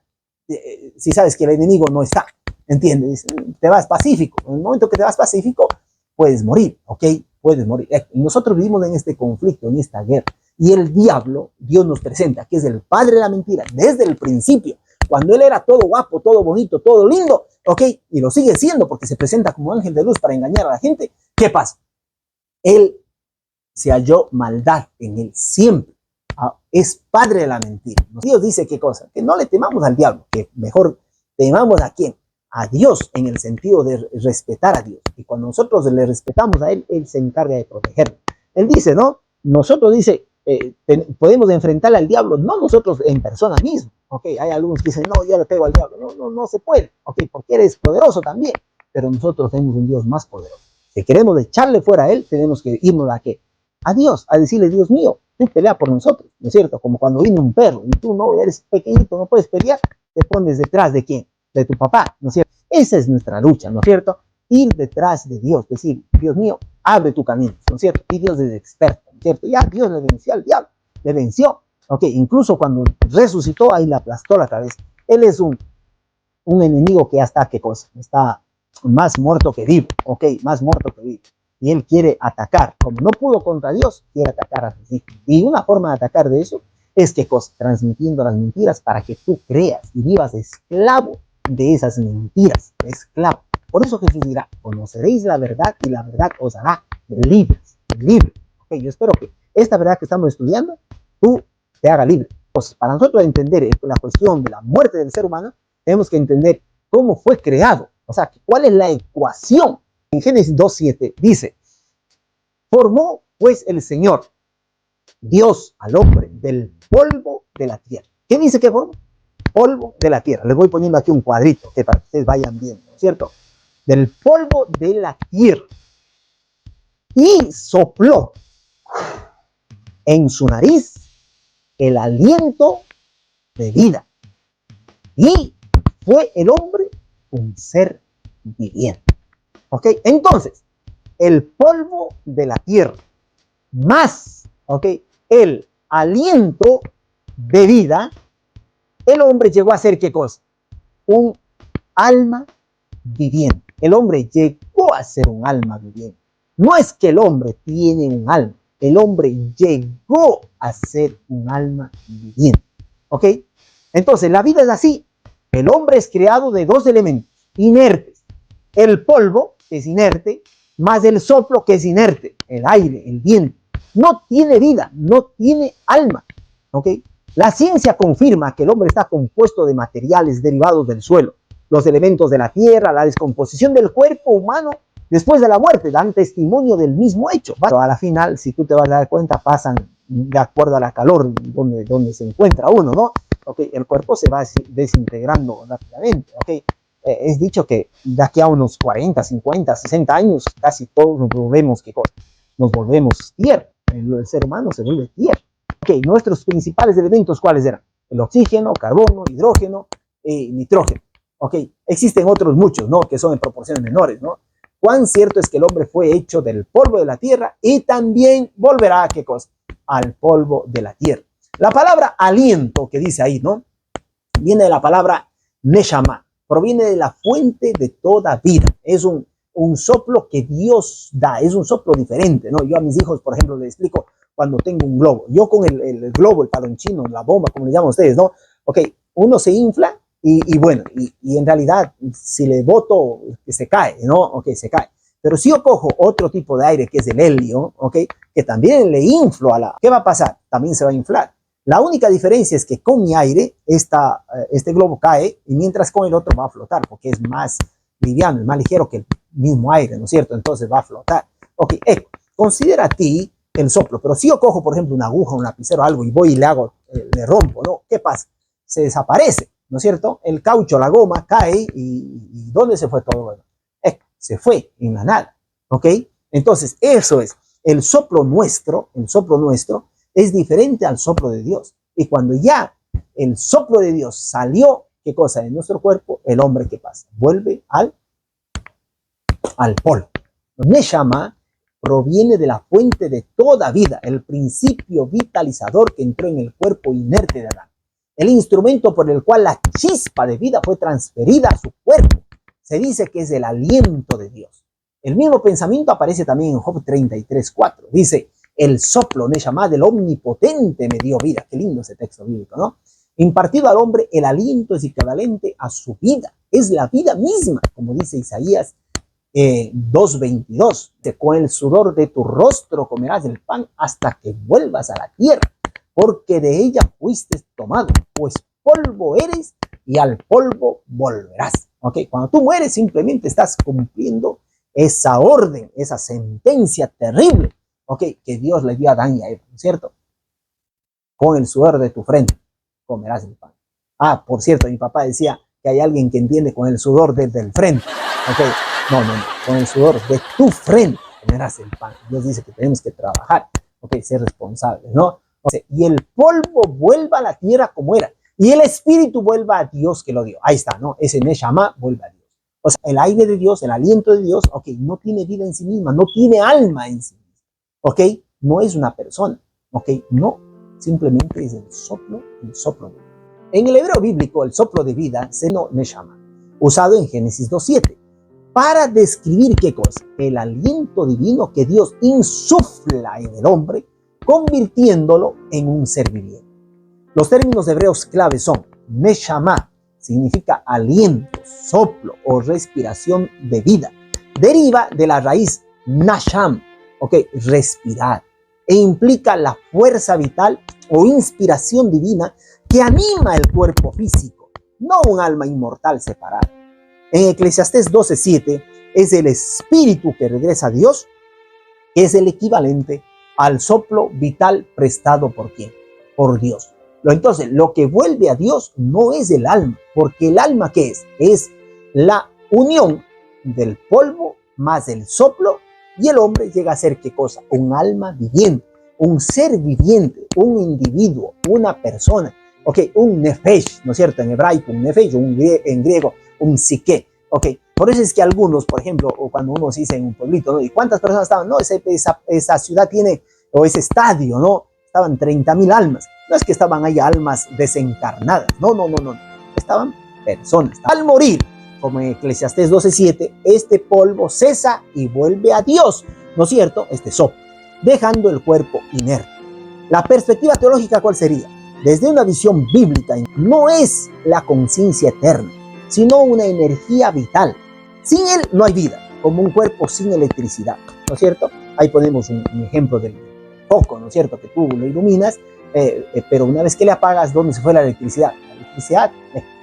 si sabes que el enemigo no está. ¿Entiendes? Te vas pacífico. En el momento que te vas pacífico, puedes morir, ¿ok? Puedes morir. Y nosotros vivimos en este conflicto, en esta guerra. Y el diablo, Dios nos presenta, que es el padre de la mentira, desde el principio. Cuando él era todo guapo, todo bonito, todo lindo, ¿ok? Y lo sigue siendo porque se presenta como ángel de luz para engañar a la gente. ¿Qué pasa? Él se halló maldad en él siempre. es padre de la mentira. Dios dice qué cosa, que no le temamos al diablo, que mejor temamos a quién, a Dios, en el sentido de respetar a Dios. Y cuando nosotros le respetamos a Él, Él se encarga de protegernos. Él dice, ¿no? Nosotros dice, podemos enfrentarle al diablo, no nosotros en persona misma. Ok, hay algunos que dicen, no, yo le pego al diablo. No se puede. Ok, porque eres poderoso también. Pero nosotros tenemos un Dios más poderoso. Si queremos echarle fuera a Él, tenemos que irnos a qué? A Dios, a decirle, Dios mío, tú pelea por nosotros, ¿no es cierto? Como cuando viene un perro y tú no eres pequeñito, no puedes pelear, te pones detrás de quién, de tu papá, ¿no es cierto? Esa es nuestra lucha, ¿no es cierto? Ir detrás de Dios, decir, Dios mío, abre tu camino, ¿no es cierto? Y Dios es experto, ¿no es cierto? Ya Dios le venció al diablo, le venció, ¿ok? Incluso cuando resucitó, ahí le aplastó la cabeza. Él es un enemigo que ya está, ¿qué cosa? Está más muerto que vivo, ¿ok? Más muerto que vivo. Y él quiere atacar, como no pudo contra Dios, quiere atacar a sus hijos. Y una forma de atacar de eso es que transmitiendo las mentiras para que tú creas y vivas esclavo de esas mentiras, esclavo. Por eso Jesús dirá, conoceréis la verdad y la verdad os hará libres, libres. Okay, yo espero que esta verdad que estamos estudiando, tú te haga libre. Pues para nosotros entender la cuestión de la muerte del ser humano, tenemos que entender cómo fue creado. O sea, cuál es la ecuación. En Génesis 2:7 dice, formó pues el Señor, Dios al hombre del polvo de la tierra. ¿Qué dice que formó? Polvo de la tierra. Les voy poniendo aquí un cuadrito que para que ustedes vayan viendo, ¿cierto? Del polvo de la tierra. Y sopló en su nariz el aliento de vida. Y fue el hombre un ser viviente. ¿Ok? Entonces, el polvo de la tierra más, ¿ok?, el aliento de vida, el hombre llegó a ser, ¿qué cosa? Un alma viviente. El hombre llegó a ser un alma viviente. No es que el hombre tiene un alma, el hombre llegó a ser un alma viviente. ¿Ok? Entonces, la vida es así. El hombre es creado de dos elementos inertes. El polvo, que es inerte, más el soplo, que es inerte, el aire, el viento. No tiene vida, no tiene alma. ¿Ok? La ciencia confirma que el hombre está compuesto de materiales derivados del suelo. Los elementos de la tierra, la descomposición del cuerpo humano después de la muerte dan testimonio del mismo hecho. Pero a la final, si tú te vas a dar cuenta, pasan de acuerdo a la calor donde se encuentra uno, ¿no? Okay, el cuerpo se va desintegrando rápidamente. Okay. Es dicho que de aquí a unos 40, 50, 60 años, casi todos nos volvemos tierra. El ser humano se vuelve tierra. Okay, nuestros principales elementos, ¿cuáles eran? El oxígeno, carbono, hidrógeno, nitrógeno. Okay. Existen otros muchos, ¿no?, que son en proporciones menores, ¿no? Cuán cierto es que el hombre fue hecho del polvo de la tierra y también volverá a, ¿qué cosa? Al polvo de la tierra. La palabra aliento que dice ahí, ¿no?, viene de la palabra neshama, proviene de la fuente de toda vida. Es un soplo que Dios da, es un soplo diferente, ¿no? Yo a mis hijos, por ejemplo, les explico cuando tengo un globo. Yo con el globo, el palonchino, la bomba, como le llaman ustedes, ¿no? Ok, uno se infla y bueno, y en realidad si le boto, se cae, ¿no? Ok, se cae. Pero si yo cojo otro tipo de aire, que es el helio, ok, que también le inflo ¿qué va a pasar? También se va a inflar. La única diferencia es que con mi aire, este globo cae, y mientras con el otro va a flotar, porque es más liviano, es más ligero que el mismo aire, ¿no es cierto? Entonces va a flotar. Ok, considera a ti el soplo, pero si yo cojo, por ejemplo, una aguja, un lapicero, algo, y voy y le rompo, ¿no? ¿Qué pasa? Se desaparece, ¿no es cierto? El caucho, la goma, cae, y ¿dónde se fue todo? Bueno, se fue en la nada, ¿ok? Entonces, eso es, el soplo nuestro es diferente al soplo de Dios. Y cuando ya el soplo de Dios salió, ¿qué cosa? De nuestro cuerpo, el hombre, ¿qué pasa? Vuelve al polvo. Neshama proviene de la fuente de toda vida, el principio vitalizador que entró en el cuerpo inerte de Adán. El instrumento por el cual la chispa de vida fue transferida a su cuerpo. Se dice que es el aliento de Dios. El mismo pensamiento aparece también en Job 33:4. Dice, el soplo Neshama del omnipotente me dio vida. Qué lindo ese texto bíblico, ¿no? Impartido al hombre, el aliento es equivalente a su vida. Es la vida misma, como dice Isaías 2:22. Con el sudor de tu rostro comerás el pan hasta que vuelvas a la tierra. porque de ella fuiste tomado, pues polvo eres y al polvo volverás. ¿Ok? Cuando tú mueres simplemente estás cumpliendo esa orden, esa sentencia terrible, ¿ok? Que Dios le dio a Adán y a Eva, ¿no es cierto? Con el sudor de tu frente comerás el pan. Ah, por cierto, mi papá decía que hay alguien que entiende con el sudor desde el frente. ¿Ok? No, con el sudor de tu frente comerás el pan. Dios dice que tenemos que trabajar, ¿ok? Ser responsables, ¿no? O sea, y el polvo vuelva a la tierra como era, y el espíritu vuelva a Dios que lo dio. Ahí está, ¿no? Ese Neshama vuelve a Dios. O sea, el aire de Dios, el aliento de Dios, ok, no tiene vida en sí misma, no tiene alma en sí misma, ok, no es una persona, ok, no, simplemente es el soplo de vida. En el hebreo bíblico, el soplo de vida se llama Neshama, usado en Génesis 2:7, para describir ¿qué cosa? El aliento divino que Dios insufla en el hombre, convirtiéndolo en un ser viviente. Los términos hebreos clave son Neshama, significa aliento, soplo o respiración de vida. Deriva de la raíz Nasham, ok, respirar, e implica la fuerza vital o inspiración divina que anima el cuerpo físico, no un alma inmortal separada. En Eclesiastés 12:7 es el espíritu que regresa a Dios, que es el equivalente al soplo vital prestado por ¿quién? Por Dios. Entonces, lo que vuelve a Dios no es el alma, porque el alma, ¿qué es? Es la unión del polvo más el soplo, y el hombre llega a ser ¿qué cosa? Un alma viviente, un ser viviente, un individuo, una persona, ¿ok? Un nefesh, ¿no es cierto? En hebraico, un nefesh, en griego, un psique, ¿ok? Por eso es que algunos, por ejemplo, o cuando uno se dice en un pueblito, ¿no? ¿Y cuántas personas estaban? No, esa ciudad tiene, o ese estadio, ¿no? Estaban 30,000 almas. No es que estaban ahí almas desencarnadas, no. Estaban personas. Al morir, como en Eclesiastés 12:7, este polvo cesa y vuelve a Dios, ¿no es cierto? Este soplo, dejando el cuerpo inerte. La perspectiva teológica, ¿cuál sería? Desde una visión bíblica, no es la conciencia eterna, sino una energía vital. Sin él no hay vida, como un cuerpo sin electricidad, ¿no es cierto? Ahí ponemos un ejemplo del foco, ¿no es cierto? Que tú lo iluminas, pero una vez que le apagas, ¿dónde se fue la electricidad? La electricidad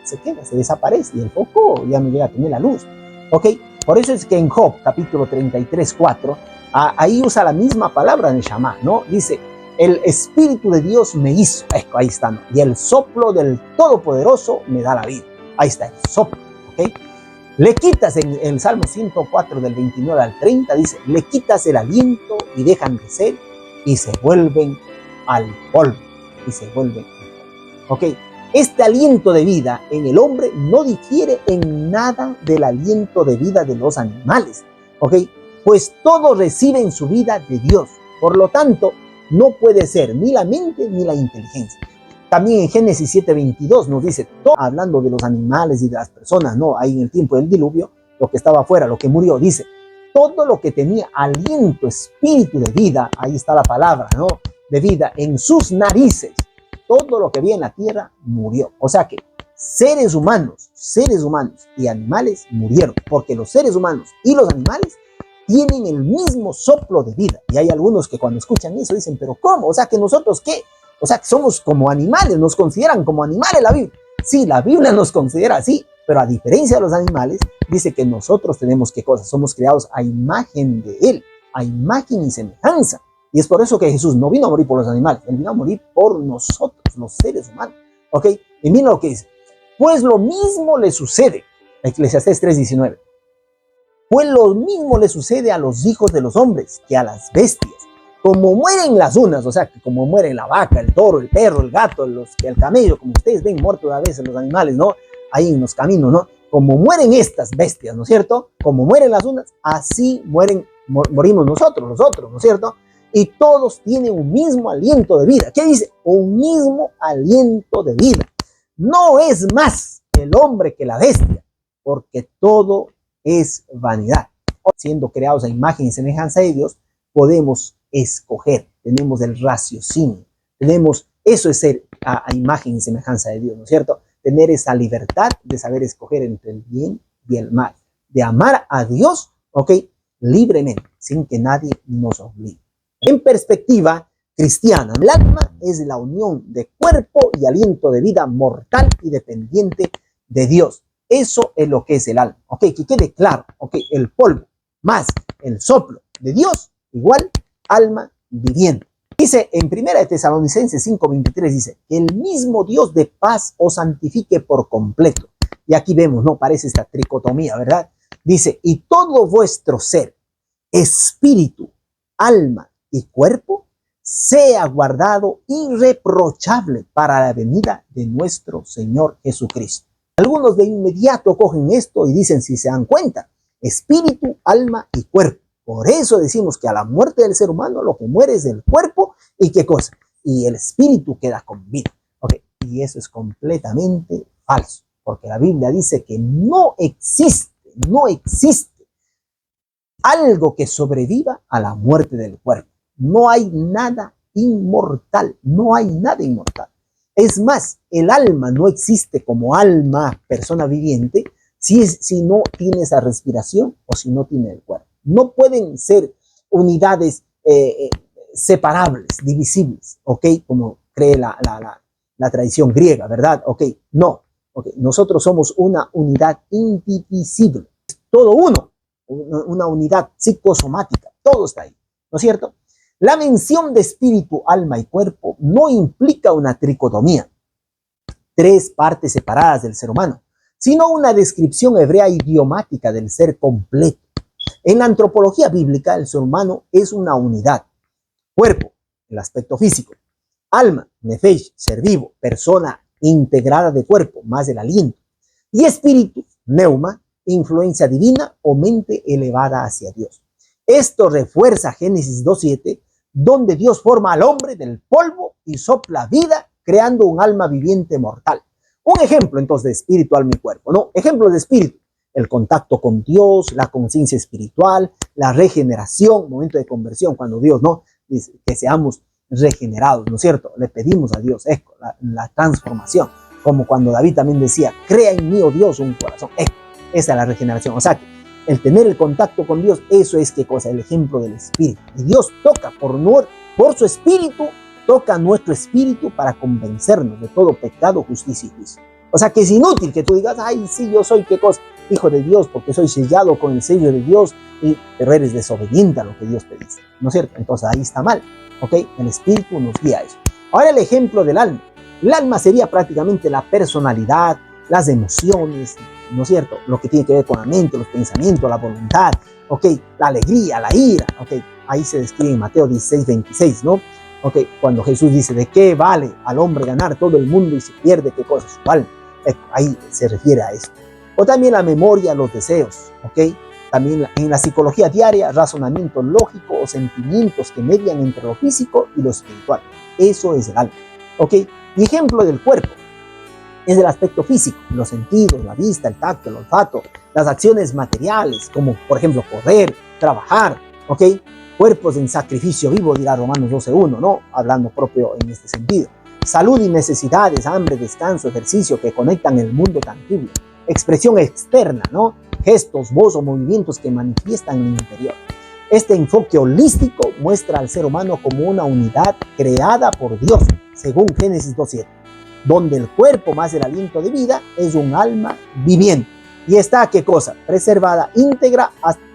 se queda, se desaparece y el foco ya no llega a tener la luz, ¿ok? Por eso es que en Job, capítulo 33:4, ahí usa la misma palabra Neshama, ¿no? Dice, el Espíritu de Dios me hizo, ahí está, ¿no? Y el soplo del Todopoderoso me da la vida. Ahí está, el soplo, ¿ok? Le quitas en el Salmo 104 del 29 al 30, dice, le quitas el aliento y dejan de ser y se vuelven al polvo, ¿ok? Este aliento de vida en el hombre no difiere en nada del aliento de vida de los animales, ¿ok? Pues todos reciben su vida de Dios, por lo tanto, no puede ser ni la mente ni la inteligencia. También en Génesis 7:22 nos dice, todo, hablando de los animales y de las personas, ¿no? Ahí en el tiempo del diluvio, lo que estaba afuera, lo que murió, dice, todo lo que tenía aliento, espíritu de vida, ahí está la palabra, ¿no? De vida, en sus narices, todo lo que había en la tierra murió. O sea que seres humanos y animales murieron, porque los seres humanos y los animales tienen el mismo soplo de vida. Y hay algunos que cuando escuchan eso dicen, ¿pero cómo? O sea, que nosotros, ¿qué? O sea, que somos como animales, nos consideran como animales la Biblia. Sí, la Biblia nos considera así, pero a diferencia de los animales, dice que nosotros tenemos ¿qué cosa? Somos creados a imagen de Él, a imagen y semejanza. Y es por eso que Jesús no vino a morir por los animales, Él vino a morir por nosotros, los seres humanos. ¿Ok? Y miren lo que dice. Pues lo mismo le sucede, Eclesiastés 3:19. Pues lo mismo le sucede a los hijos de los hombres que a las bestias. Como mueren las unas, o sea, que como mueren la vaca, el toro, el perro, el gato, el camello, como ustedes ven muertos a veces los animales, ¿no? Ahí en los caminos, ¿no? Como mueren estas bestias, ¿no es cierto? Como mueren las unas, así morimos nosotros, ¿no es cierto? Y todos tienen un mismo aliento de vida. ¿Qué dice? Un mismo aliento de vida. No es más el hombre que la bestia, porque todo es vanidad. Siendo creados a imagen y semejanza de Dios, podemos escoger, tenemos el raciocinio, eso es ser a imagen y semejanza de Dios, ¿no es cierto? Tener esa libertad de saber escoger entre el bien y el mal, de amar a Dios, ¿ok? Libremente, sin que nadie nos obligue. En perspectiva, cristiana. El alma es la unión de cuerpo y aliento de vida mortal y dependiente de Dios. Eso es lo que es el alma. Ok, que quede claro. Ok, el polvo más el soplo de Dios igual alma viviente. Dice en 1 Tesalonicenses 5:23, dice, que el mismo Dios de paz os santifique por completo. Y aquí vemos, ¿no? Parece esta tricotomía, ¿verdad? Dice, y todo vuestro ser, espíritu, alma y cuerpo, sea guardado irreprochable para la venida de nuestro Señor Jesucristo. Algunos de inmediato cogen esto y dicen, si se dan cuenta, espíritu, alma y cuerpo. Por eso decimos que a la muerte del ser humano lo que muere es el cuerpo y qué cosa, y el espíritu queda con vida. Okay. Y eso es completamente falso, porque la Biblia dice que no existe algo que sobreviva a la muerte del cuerpo. No hay nada inmortal, no hay nada inmortal. Es más, el alma no existe como alma, persona viviente, si no tiene esa respiración o si no tiene el cuerpo. No pueden ser unidades separables, divisibles, ¿ok? Como cree la tradición griega, ¿verdad? ¿Ok? No. Okay. Nosotros somos una unidad indivisible. Todo uno, una unidad psicosomática, todo está ahí, ¿no es cierto? La mención de espíritu, alma y cuerpo no implica una tricotomía, tres partes separadas del ser humano, sino una descripción hebrea idiomática del ser completo. En la antropología bíblica, el ser humano es una unidad. Cuerpo, el aspecto físico. Alma, nefesh, ser vivo, persona integrada de cuerpo, más el aliento. Y espíritu, neuma, influencia divina o mente elevada hacia Dios. Esto refuerza Génesis 2:7, donde Dios forma al hombre del polvo y sopla vida, creando un alma viviente mortal. Un ejemplo entonces de espíritu, alma y cuerpo, ¿no? Ejemplos de espíritu: el contacto con Dios, la conciencia espiritual, la regeneración, momento de conversión, cuando Dios, ¿no?, dice que seamos regenerados, ¿no es cierto? Le pedimos a Dios la transformación, como cuando David también decía, crea en mí, oh Dios, un corazón. Esa es la regeneración. O sea, que el tener el contacto con Dios, eso es qué cosa, el ejemplo del espíritu. Y Dios toca por su espíritu, toca nuestro espíritu para convencernos de todo pecado, justicia y juicio. O sea que es inútil que tú digas, ay, sí, yo soy qué cosa, hijo de Dios, porque soy sellado con el sello de Dios, pero eres desobediente a lo que Dios te dice, ¿no es cierto? Entonces ahí está mal, ¿ok? El espíritu nos guía a eso. Ahora el ejemplo del alma. El alma sería prácticamente la personalidad, las emociones, ¿no es cierto? Lo que tiene que ver con la mente, los pensamientos, la voluntad, ¿ok? La alegría, la ira, ¿ok? Ahí se describe en Mateo 16:26, ¿no? ¿Ok? Cuando Jesús dice, ¿de qué vale al hombre ganar todo el mundo y se pierde qué cosa? Su alma. Ahí se refiere a esto. O también la memoria, los deseos, ¿ok? También en la psicología diaria, razonamiento lógico o sentimientos que median entre lo físico y lo espiritual. Eso es el alma, ¿ok? Y ejemplo del cuerpo es el aspecto físico, los sentidos, la vista, el tacto, el olfato, las acciones materiales, como por ejemplo correr, trabajar, ¿ok? Cuerpos en sacrificio vivo, dirá Romanos 12:1, ¿no? Hablando propio en este sentido. Salud y necesidades, hambre, descanso, ejercicio que conectan el mundo tangible. Expresión externa, ¿no? Gestos, voz o movimientos que manifiestan el interior. Este enfoque holístico muestra al ser humano como una unidad creada por Dios, según Génesis 2:7, donde el cuerpo más el aliento de vida es un alma viviente. Y está, ¿qué cosa? Preservada, íntegra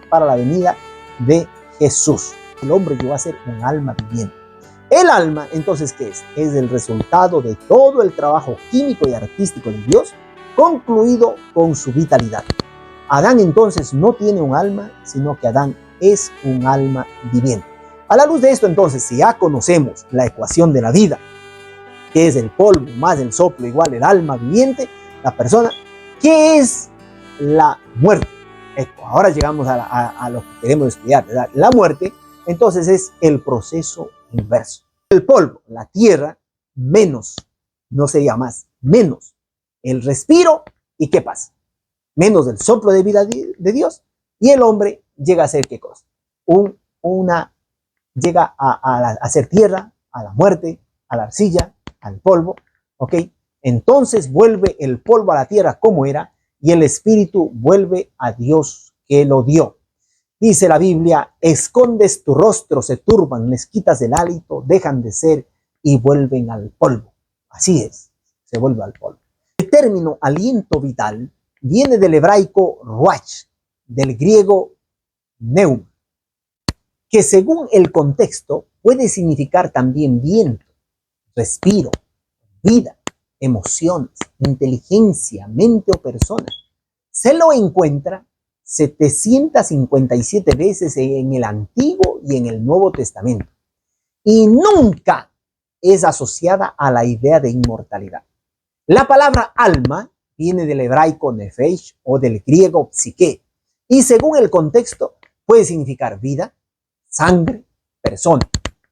para la venida de Jesús. El hombre llegó a ser un alma viviente. El alma, entonces, ¿qué es? Es el resultado de todo el trabajo químico y artístico de Dios, concluido con su vitalidad. Adán entonces no tiene un alma, sino que Adán es un alma viviente. A la luz de esto, entonces, si ya conocemos la ecuación de la vida, que es el polvo más el soplo igual el alma viviente, la persona, ¿qué es la muerte? Ahora llegamos a lo que queremos estudiar, ¿verdad? La muerte, entonces, es el proceso inverso. El polvo, la tierra, menos, no sería más, menos el respiro, ¿y qué pasa? Menos el soplo de vida de Dios, y el hombre llega a ser ¿qué cosa? Llega a ser tierra, a la muerte, a la arcilla, al polvo, ¿ok? Entonces vuelve el polvo a la tierra como era, y el espíritu vuelve a Dios que lo dio. Dice la Biblia, escondes tu rostro, se turban, les quitas el hálito, dejan de ser y vuelven al polvo. Así es, se vuelve al polvo. El término aliento vital viene del hebraico ruach, del griego neuma, que según el contexto puede significar también viento, respiro, vida, emociones, inteligencia, mente o persona. Se lo encuentra 757 veces en el Antiguo y en el Nuevo Testamento. Y nunca es asociada a la idea de inmortalidad. La palabra alma viene del hebraico nefesh o del griego psique. Y según el contexto puede significar vida, sangre, persona,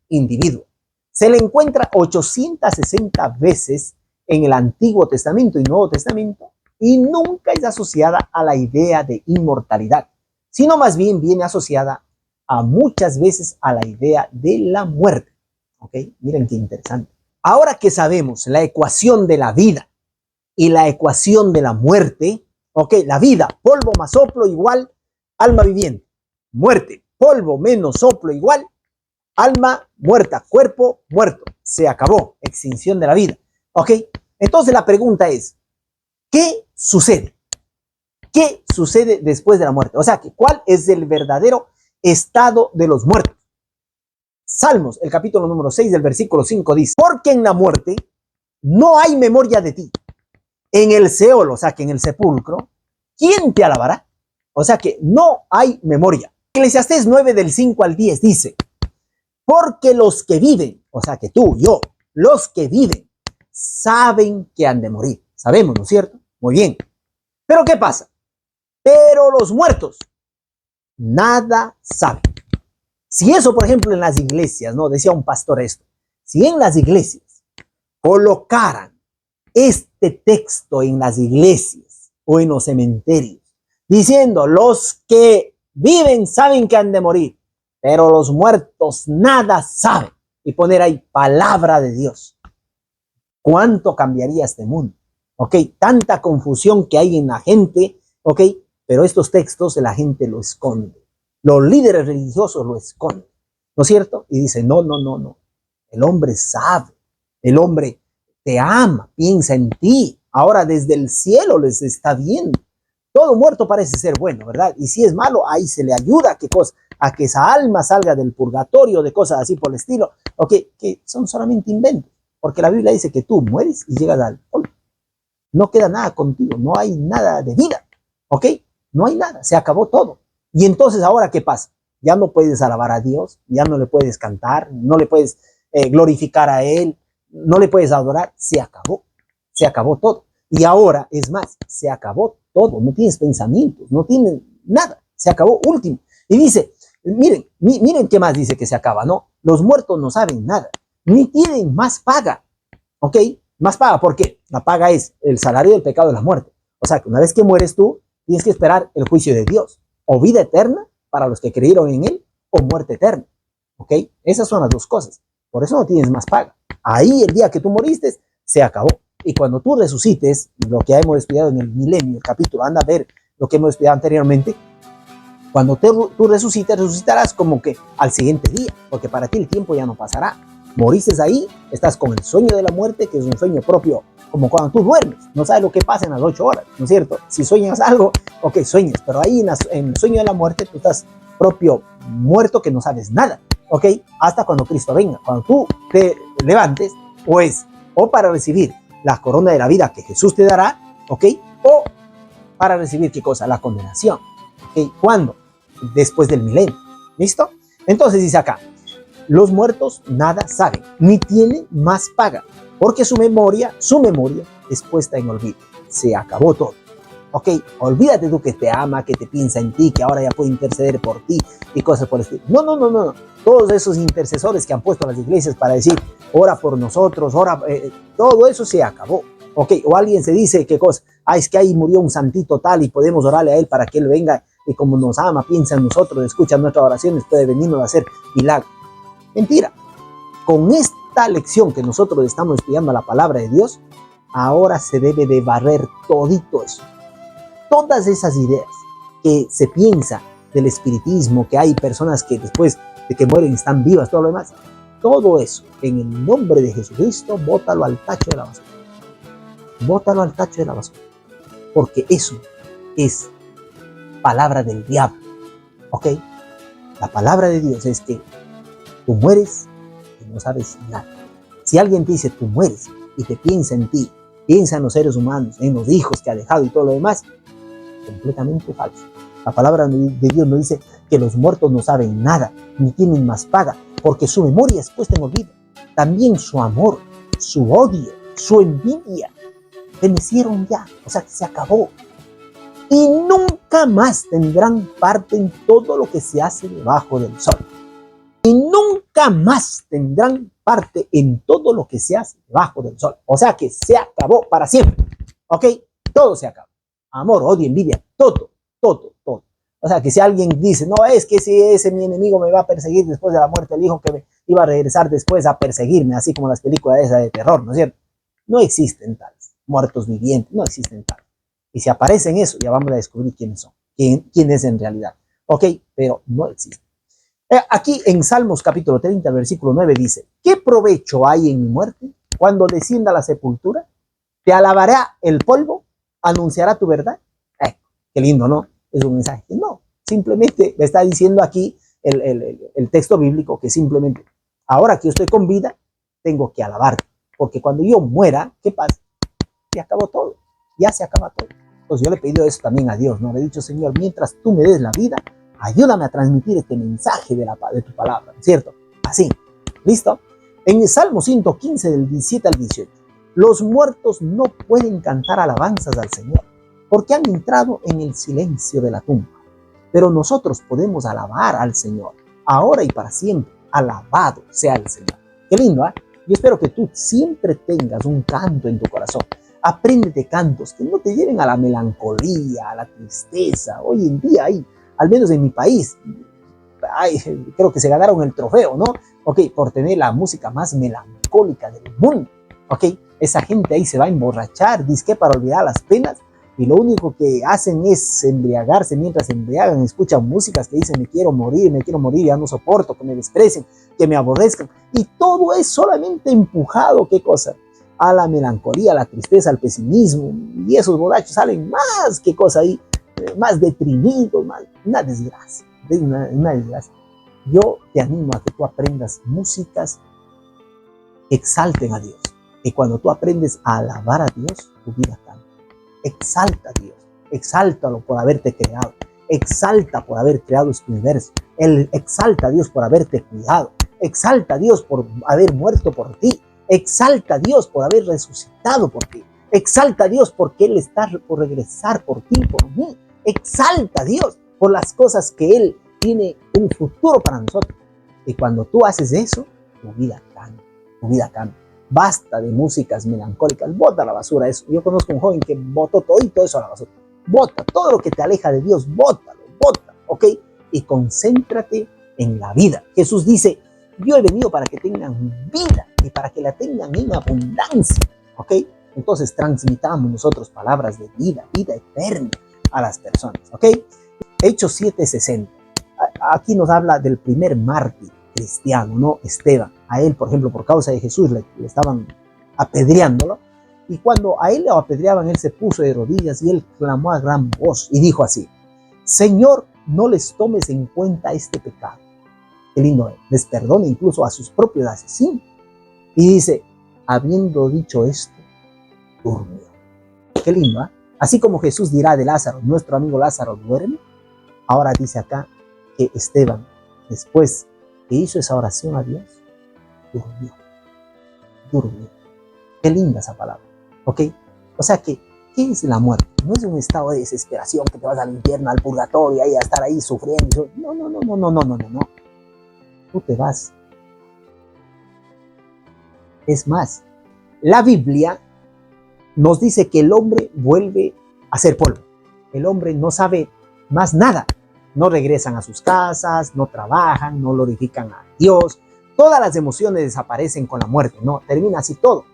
individuo. Se le encuentra 860 veces en el Antiguo Testamento y Nuevo Testamento y nunca es asociada a la idea de inmortalidad, sino más bien viene asociada a muchas veces a la idea de la muerte. ¿Ok? Miren qué interesante. Ahora que sabemos la ecuación de la vida y la ecuación de la muerte, ¿ok? La vida, polvo más soplo igual alma viviente. Muerte, polvo menos soplo igual alma muerta, cuerpo muerto. Se acabó, extinción de la vida. ¿Ok? Entonces la pregunta es, ¿qué sucede? ¿Qué sucede después de la muerte? O sea, ¿cuál es el verdadero estado de los muertos? Salmos, el capítulo número 6 del versículo 5 dice, porque en la muerte no hay memoria de ti. En el Seol, o sea, que en el sepulcro, ¿quién te alabará? O sea, que no hay memoria. Eclesiastés 9 del 5 al 10 dice, porque los que viven, o sea, que tú, yo, los que viven, saben que han de morir. Sabemos, ¿no es cierto? Muy bien. Pero ¿qué pasa? Pero los muertos nada saben. Si eso, por ejemplo, en las iglesias, ¿no? Decía un pastor esto. Si en las iglesias colocaran este texto en las iglesias o en los cementerios, diciendo, los que viven saben que han de morir, pero los muertos nada saben, y poner ahí palabra de Dios, ¿cuánto cambiaría este mundo? ¿Ok? Tanta confusión que hay en la gente, ¿ok? Pero estos textos la gente lo esconde. Los líderes religiosos lo esconden, ¿no es cierto? Y dicen, no, no, no, no. El hombre sabe, el hombre te ama, piensa en ti. Ahora desde el cielo les está viendo. Todo muerto parece ser bueno, ¿verdad? Y si es malo, ahí se le ayuda a que esa alma salga del purgatorio, de cosas así por el estilo, ¿ok? Que son solamente inventos. Porque la Biblia dice que tú mueres y llegas al polvo. No queda nada contigo, no hay nada de vida, ¿ok? No hay nada, se acabó todo. Y entonces, ¿ahora qué pasa? Ya no puedes alabar a Dios, ya no le puedes cantar, no le puedes glorificar a Él, no le puedes adorar, se acabó todo. Y ahora, es más, se acabó todo, no tienes pensamientos, no tienes nada, se acabó, último. Y dice, miren qué más dice que se acaba, ¿no? Los muertos no saben nada, ni tienen más paga, ¿ok? Más paga, ¿por qué? La paga es el salario del pecado de la muerte. O sea, que una vez que mueres tú, tienes que esperar el juicio de Dios. O vida eterna para los que creyeron en Él, o muerte eterna. ¿Ok? Esas son las dos cosas. Por eso no tienes más paga. Ahí el día que tú moriste, se acabó. Y cuando tú resucites, lo que hemos estudiado en el milenio, el capítulo, anda a ver lo que hemos estudiado anteriormente, cuando tú resucites, resucitarás como que al siguiente día, porque para ti el tiempo ya no pasará. Moriste ahí, estás con el sueño de la muerte, que es un sueño propio, como cuando tú duermes, no sabes lo que pasa en las 8 horas, ¿no es cierto? Si sueñas algo, ok, sueñas, pero ahí en el sueño de la muerte tú estás propio muerto que no sabes nada, ok, hasta cuando Cristo venga. Cuando tú te levantes, o para recibir la corona de la vida que Jesús te dará, ok, o para recibir, ¿qué cosa? La condenación, ok, ¿cuándo? Después del milenio, ¿listo? Entonces dice acá, los muertos nada saben, ni tienen más paga, porque su memoria es puesta en olvido. Se acabó todo. Ok, olvídate tú que te ama, que te piensa en ti, que ahora ya puede interceder por ti y cosas por el estilo. No, no, no, no. Todos esos intercesores que han puesto a las iglesias para decir, ora por nosotros, todo eso se acabó. Ok, o alguien se dice qué cosa, es que ahí murió un santito tal y podemos orarle a él para que él venga y como nos ama, piensa en nosotros, escucha nuestras oraciones, puede venirnos a hacer milagros. Mentira. Con esta lección que nosotros estamos estudiando la palabra de Dios, ahora se debe de barrer todito eso. Todas esas ideas que se piensa del espiritismo, que hay personas que después de que mueren están vivas, todo lo demás. Todo eso, en el nombre de Jesucristo, bótalo al tacho de la basura. Bótalo al tacho de la basura. Porque eso es palabra del diablo. ¿Ok? La palabra de Dios es que tú mueres y no sabes nada. Si alguien te dice tú mueres y te piensa en ti, piensa en los seres humanos, en los hijos que ha dejado y todo lo demás, completamente falso. La palabra de Dios nos dice que los muertos no saben nada, ni tienen más paga, porque su memoria es puesta en olvido. También su amor, su odio, su envidia, fenecieron ya, o sea que se acabó. Y nunca más tendrán parte en todo lo que se hace debajo del sol. Y nunca más tendrán parte en todo lo que se hace debajo del sol. O sea que se acabó para siempre. ¿Ok? Todo se acabó. Amor, odio, envidia, todo. O sea que si alguien dice, no, es que si ese mi enemigo me va a perseguir después de la muerte del hijo, que me iba a regresar después a perseguirme, así como las películas esas de terror, ¿no es cierto? No existen tales muertos vivientes, no existen tales. Y si aparecen eso, ya vamos a descubrir quiénes son, quién es en realidad. ¿Ok? Pero no existe. Aquí en Salmos capítulo 30, versículo 9 dice, ¿qué provecho hay en mi muerte? Cuando descienda a la sepultura, te alabará el polvo, anunciará tu verdad. Qué lindo, ¿no? Es un mensaje. No, simplemente me está diciendo aquí el texto bíblico que simplemente, ahora que yo estoy con vida, tengo que alabarte. Porque cuando yo muera, ¿qué pasa? Se acabó todo. Ya se acaba todo. Entonces yo le he pedido eso también a Dios, ¿no? Le he dicho, Señor, mientras tú me des la vida, ayúdame a transmitir este mensaje de tu palabra, ¿cierto? Así, ¿listo? En el Salmo 115, del 17 al 18, los muertos no pueden cantar alabanzas al Señor, porque han entrado en el silencio de la tumba. Pero nosotros podemos alabar al Señor, ahora y para siempre. Alabado sea el Señor. Qué lindo, ¿eh? Yo espero que tú siempre tengas un canto en tu corazón. Apréndete cantos que no te lleven a la melancolía, a la tristeza. Hoy en día hay, al menos en mi país, creo que se ganaron el trofeo, ¿no? Ok, por tener la música más melancólica del mundo. Ok, esa gente ahí se va a emborrachar, dizque para olvidar las penas, y lo único que hacen es embriagarse. Mientras se embriagan, escuchan músicas que dicen me quiero morir, ya no soporto, que me desprecien, que me aborrezcan. Y todo es solamente empujado, ¿qué cosa? A la melancolía, a la tristeza, al pesimismo. Y esos borrachos salen más, ¿qué cosa ahí? Más deprimidos, más, una desgracia. Una desgracia. Yo te animo a que tú aprendas músicas que exalten a Dios. Que cuando tú aprendes a alabar a Dios, tu vida cambia. Exalta a Dios, exáltalo por haberte creado, exalta por haber creado este universo, exalta a Dios por haberte cuidado, exalta a Dios por haber muerto por ti, exalta a Dios por haber resucitado por ti, exalta a Dios porque Él está por regresar por ti, por mí, exalta a Dios por las cosas que Él tiene un futuro para nosotros. Y cuando tú haces eso, tu vida cambia, tu vida cambia. Basta de músicas melancólicas, bota a la basura eso. Yo conozco un joven que botó todo eso a la basura. Bota todo lo que te aleja de Dios, bótalo, ¿ok? Y concéntrate en la vida. Jesús dice, yo he venido para que tengan vida y para que la tengan en abundancia, ¿ok? Entonces transmitamos nosotros palabras de vida eterna a las personas, ¿ok? Hechos 7:60. Aquí nos habla del primer mártir cristiano, ¿no? Esteban. A él, por ejemplo, por causa de Jesús le estaban apedreándolo, y cuando a él lo apedreaban, él se puso de rodillas y él clamó a gran voz y dijo así: Señor, no les tomes en cuenta este pecado. Qué lindo, les perdona incluso a sus propios asesinos. Y dice, habiendo dicho esto, durmió. Qué lindo, ¿eh? Así como Jesús dirá de Lázaro, nuestro amigo Lázaro duerme, ahora dice acá que Esteban, después que hizo esa oración a Dios, durmió. Qué linda esa palabra, ¿ok? O sea que, ¿qué es la muerte? No es un estado de desesperación que te vas al infierno, al purgatorio, ahí a estar ahí sufriendo. No. Tú te vas. Es más, la Biblia nos dice que el hombre vuelve a ser polvo. El hombre no sabe más nada. No regresan a sus casas, no trabajan, no glorifican a Dios. Todas las emociones desaparecen con la muerte, ¿no? Termina así todo.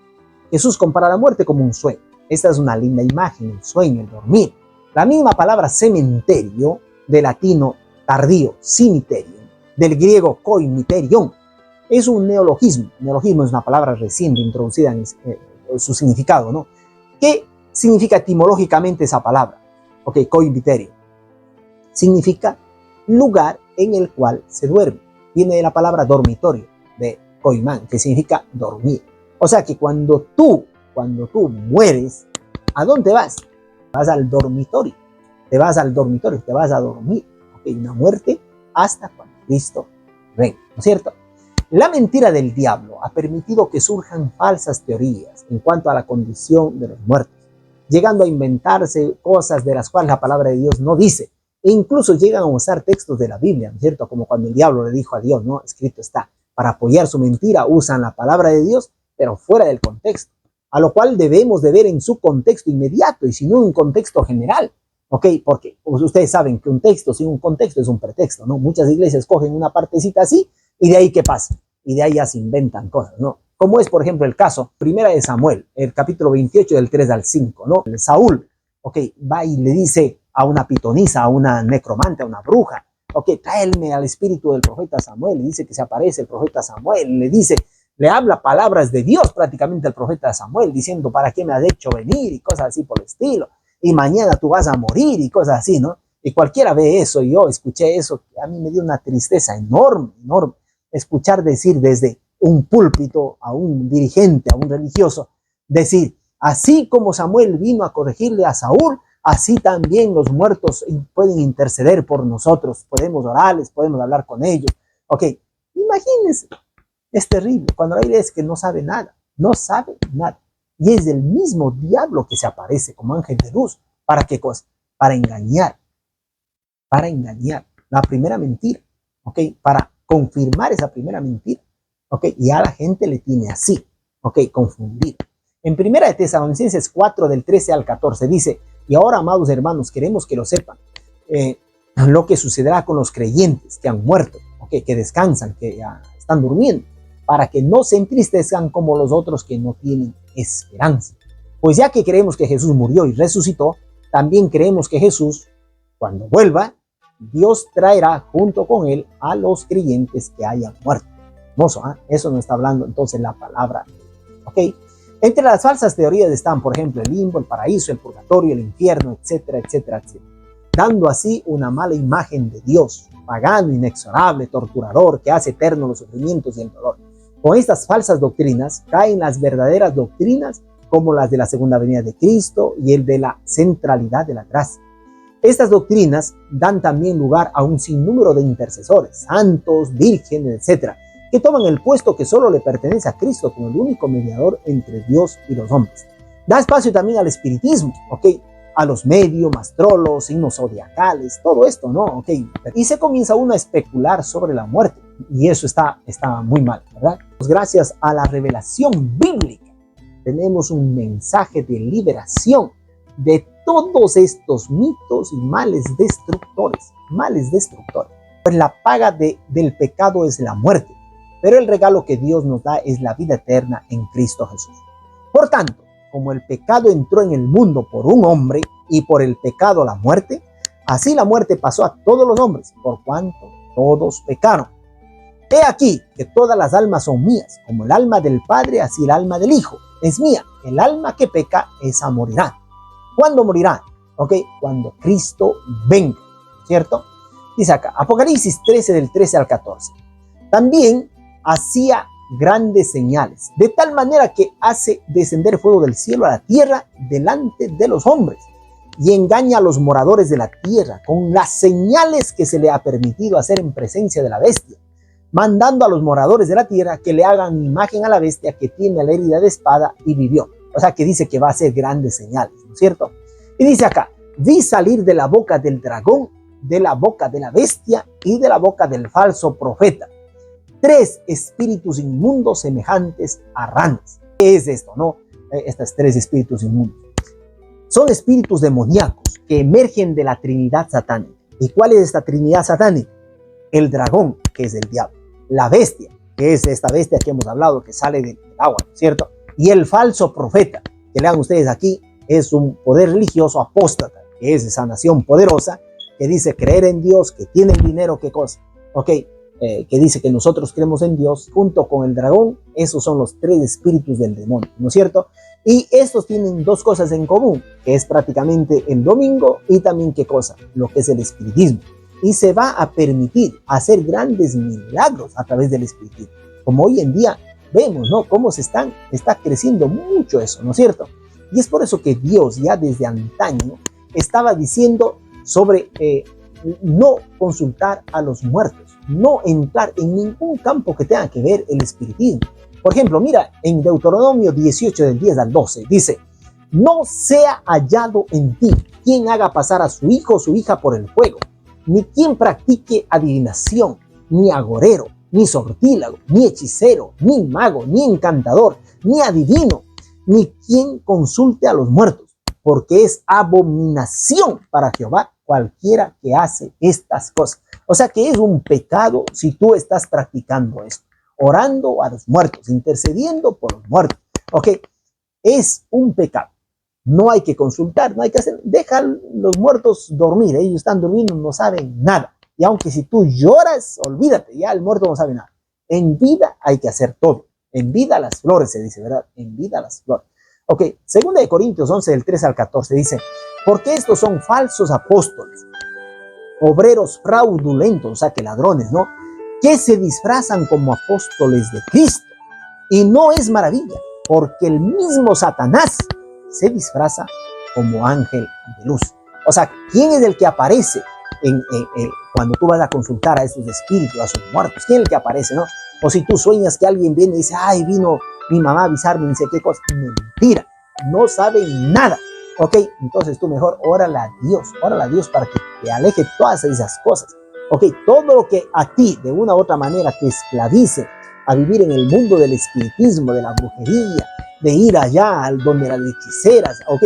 Jesús compara la muerte como un sueño. Esta es una linda imagen, el sueño, el dormir. La misma palabra cementerio, de latino tardío, cimiterium, del griego koimiterion. Es un neologismo. Neologismo es una palabra reciente introducida en su significado, ¿no? ¿Qué significa etimológicamente esa palabra? Ok, koimiterium. Significa lugar en el cual se duerme. Viene de la palabra dormitorio, de koimán, que significa dormir. O sea que cuando tú mueres, ¿a dónde vas? Vas al dormitorio. Te vas al dormitorio, te vas a dormir. Okay, una muerte hasta cuando Cristo venga, ¿no es cierto? La mentira del diablo ha permitido que surjan falsas teorías en cuanto a la condición de los muertos, llegando a inventarse cosas de las cuales la palabra de Dios no dice. E incluso llegan a usar textos de la Biblia, ¿no es cierto? Como cuando el diablo le dijo a Dios, ¿no? Escrito está. Para apoyar su mentira usan la palabra de Dios, pero fuera del contexto. A lo cual debemos de ver en su contexto inmediato y si no en un contexto general. ¿Ok? Porque ustedes saben que un texto sin un contexto es un pretexto, ¿no? Muchas iglesias cogen una partecita así y de ahí ¿qué pasa? Y de ahí ya se inventan cosas, ¿no? Como es, por ejemplo, el caso, primera de Samuel, el capítulo 28 del 3 al 5, ¿no? Saúl, ¿ok? Va y le dice a una pitonisa, a una necromante, a una bruja, ¿ok? Tráeme al espíritu del profeta Samuel. Le dice que se aparece el profeta Samuel, le habla palabras de Dios prácticamente al profeta Samuel, diciendo, ¿para qué me has hecho venir? Y cosas así por el estilo. Y mañana tú vas a morir y cosas así, ¿no? Y cualquiera ve eso, y yo escuché eso, que a mí me dio una tristeza enorme, enorme, escuchar decir desde un púlpito a un dirigente, a un religioso, decir, así como Samuel vino a corregirle a Saúl, así también los muertos pueden interceder por nosotros, podemos orarles, podemos hablar con ellos. Ok, imagínense, es terrible, cuando hay veces que no sabe nada, no sabe nada. Y es el mismo diablo que se aparece como ángel de luz. ¿Para qué cosa? Para engañar. Para engañar. La primera mentira. ¿Ok? Para confirmar esa primera mentira. ¿Ok? Y a la gente le tiene así. ¿Ok? Confundir. En primera de Tesalonicenses 4 del 13 al 14 dice, y ahora, amados hermanos, queremos que lo sepan. Lo que sucederá con los creyentes que han muerto. ¿Ok? Que descansan, que ya están durmiendo. Para que no se entristezcan como los otros que no tienen esperanza. Pues ya que creemos que Jesús murió y resucitó, también creemos que Jesús, cuando vuelva, Dios traerá junto con él a los creyentes que hayan muerto. Hermoso, ¿eh? Eso nos está hablando entonces la palabra. ¿Ok? Entre las falsas teorías están, por ejemplo, el limbo, el paraíso, el purgatorio, el infierno, etcétera, etcétera, etcétera. Dando así una mala imagen de Dios, pagano, inexorable, torturador, que hace eternos los sufrimientos y el dolor. Con estas falsas doctrinas caen las verdaderas doctrinas como las de la segunda venida de Cristo y el de la centralidad de la gracia. Estas doctrinas dan también lugar a un sinnúmero de intercesores, santos, vírgenes, etc., que toman el puesto que solo le pertenece a Cristo como el único mediador entre Dios y los hombres. Da espacio también al espiritismo, ¿ok? A los medios, astrolos, signos zodiacales, todo esto, ¿no? ¿Ok? Y se comienza uno a especular sobre la muerte. Y eso está muy mal, ¿verdad? Pues gracias a la revelación bíblica tenemos un mensaje de liberación de todos estos mitos y males destructores. Pues la paga del pecado es la muerte, pero el regalo que Dios nos da es la vida eterna en Cristo Jesús. Por tanto, como el pecado entró en el mundo por un hombre y por el pecado la muerte, así la muerte pasó a todos los hombres, por cuanto todos pecaron. He aquí que todas las almas son mías, como el alma del Padre, así el alma del Hijo es mía. El alma que peca, esa morirá. ¿Cuándo morirá? ¿Ok? Cuando Cristo venga, ¿cierto? Dice acá, Apocalipsis 13 del 13 al 14. También hacía grandes señales, de tal manera que hace descender fuego del cielo a la tierra delante de los hombres, y engaña a los moradores de la tierra con las señales que se le ha permitido hacer en presencia de la bestia, mandando a los moradores de la tierra que le hagan imagen a la bestia que tiene la herida de espada y vivió. O sea que dice que va a hacer grandes señales, ¿no es cierto? Y dice acá, vi salir de la boca del dragón, de la boca de la bestia y de la boca del falso profeta 3 espíritus inmundos semejantes a ranas. ¿Qué es esto, no? Estos 3 espíritus inmundos son espíritus demoníacos que emergen de la Trinidad satánica. ¿Y cuál es esta Trinidad satánica? El dragón, que es el diablo, la bestia, que es esta bestia que hemos hablado, que sale del agua, ¿cierto? Y el falso profeta, que lean ustedes aquí, es un poder religioso apóstata, que es esa nación poderosa, que dice creer en Dios, que tiene el dinero, ¿qué cosa? Ok, que dice que nosotros creemos en Dios, junto con el dragón, esos son los 3 espíritus del demonio, ¿no es cierto? Y estos tienen 2 cosas en común, que es prácticamente el domingo y también, ¿qué cosa? Lo que es el espiritismo. Y se va a permitir hacer grandes milagros a través del espiritismo. Como hoy en día vemos, ¿no? Cómo está creciendo mucho eso, ¿no es cierto? Y es por eso que Dios ya desde antaño estaba diciendo sobre no consultar a los muertos, no entrar en ningún campo que tenga que ver el espiritismo. Por ejemplo, mira, en Deuteronomio 18 del 10 al 12, dice, no sea hallado en ti quien haga pasar a su hijo o su hija por el fuego, ni quien practique adivinación, ni agorero, ni sortílago, ni hechicero, ni mago, ni encantador, ni adivino, ni quien consulte a los muertos, porque es abominación para Jehová cualquiera que hace estas cosas. O sea que es un pecado si tú estás practicando esto, orando a los muertos, intercediendo por los muertos. Ok, es un pecado. No hay que consultar, no hay que hacer, deja a los muertos dormir, ellos están durmiendo, no saben nada. Y aunque si tú lloras, olvídate, ya el muerto no sabe nada. En vida hay que hacer todo. En vida las flores, se dice, ¿verdad? En vida las flores. Ok, 2 Corintios 11, del 3 al 14, dice, porque estos son falsos apóstoles, obreros fraudulentos, o sea que ladrones, ¿no? Que se disfrazan como apóstoles de Cristo. Y no es maravilla, porque el mismo Satanás se disfraza como ángel de luz. O sea, ¿quién es el que aparece cuando tú vas a consultar a esos espíritus, a esos muertos? ¿Quién es el que aparece, no? O si tú sueñas que alguien viene y dice, ay, vino mi mamá a avisarme, dice qué cosa. Mentira, no sabe nada. Ok, entonces tú mejor órale a Dios para que te aleje todas esas cosas. Ok, todo lo que a ti de una u otra manera te esclavice a vivir en el mundo del espiritismo, de la brujería, de ir allá donde las hechiceras, ok,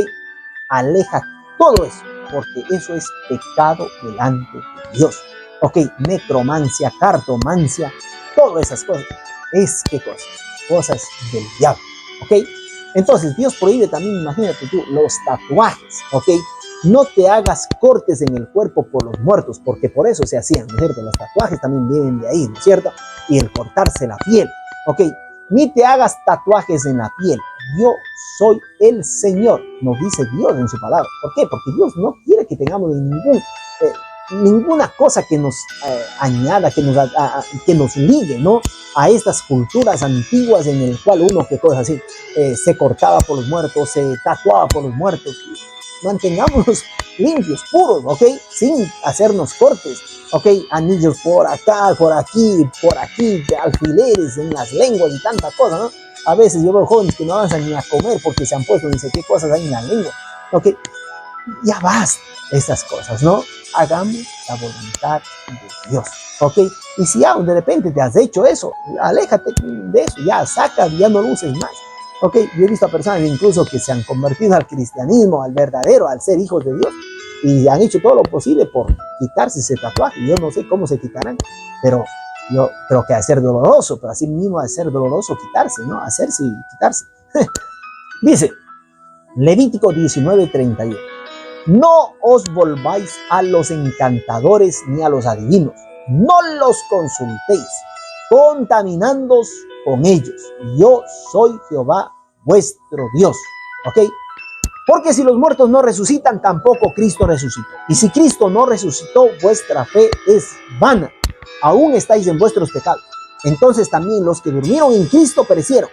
aleja todo eso, porque eso es pecado delante de Dios. Ok, necromancia, cartomancia, todas esas cosas, es qué cosas, cosas del diablo, ok. Entonces Dios prohíbe también, imagínate tú, los tatuajes, ok. No te hagas cortes en el cuerpo por los muertos, porque por eso se hacían, ¿no es cierto? Los tatuajes también vienen de ahí, ¿no es cierto? Y el cortarse la piel, ok. Ni te hagas tatuajes en la piel. Yo soy el Señor, nos dice Dios en su palabra. ¿Por qué? Porque Dios no quiere que tengamos ninguna cosa que nos añada, que nos ligue, ¿no? A estas culturas antiguas en el cual uno, qué cosa así, se cortaba por los muertos, se tatuaba por los muertos. Mantengámonos limpios, puros, ¿ok? Sin hacernos cortes, ¿ok? Anillos por acá, por aquí, alfileres en las lenguas y tanta cosa, ¿no? A veces yo veo jóvenes que no avanzan ni a comer porque se han puesto ni sé qué cosas hay en la lengua, ¿ok? Ya basta esas cosas, ¿no? Hagamos la voluntad de Dios, ¿ok? Y si ya de repente te has hecho eso, aléjate de eso, ya saca, ya no lo uses más. Ok, yo he visto a personas incluso que se han convertido al cristianismo, al verdadero, al ser hijos de Dios, y han hecho todo lo posible por quitarse ese tatuaje. Yo no sé cómo se quitarán, pero yo creo que ha de ser doloroso, pero así mismo ha de ser doloroso quitarse, ¿no? Hacerse y quitarse. Dice, Levítico 19:31, no os volváis a los encantadores ni a los adivinos, no los consultéis, contaminándoos con ellos. Yo soy Jehová vuestro Dios. ¿Ok? Porque si los muertos no resucitan, tampoco Cristo resucitó. Y si Cristo no resucitó, vuestra fe es vana. Aún estáis en vuestros pecados. Entonces también los que durmieron en Cristo perecieron.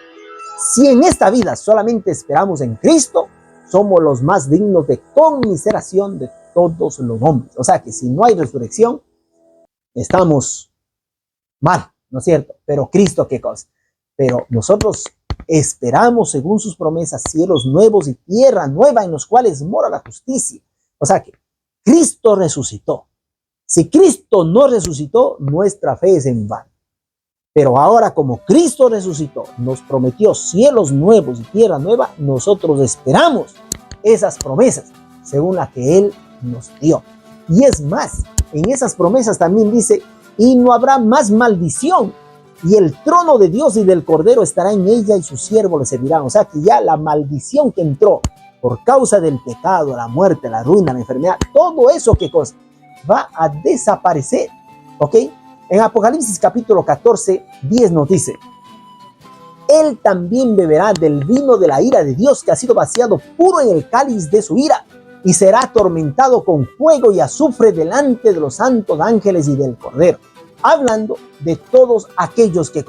Si en esta vida solamente esperamos en Cristo, somos los más dignos de conmiseración de todos los hombres. O sea que si no hay resurrección, estamos mal, ¿no es cierto? Pero Cristo, ¿qué cosa? Pero nosotros esperamos, según sus promesas, cielos nuevos y tierra nueva en los cuales mora la justicia. O sea que Cristo resucitó. Si Cristo no resucitó, nuestra fe es en vano. Pero ahora, como Cristo resucitó, nos prometió cielos nuevos y tierra nueva, nosotros esperamos esas promesas, según las que Él nos dio. Y es más, en esas promesas también dice, y no habrá más maldición, y el trono de Dios y del Cordero estará en ella y sus siervos le servirán. O sea que ya la maldición que entró por causa del pecado, la muerte, la ruina, la enfermedad, todo eso, ¿qué cosa? va a desaparecer. ¿Ok? En Apocalipsis capítulo 14, 10 nos dice: Él también beberá del vino de la ira de Dios, que ha sido vaciado puro en el cáliz de su ira, y será atormentado con fuego y azufre delante de los santos ángeles y del Cordero. Hablando de todos aquellos que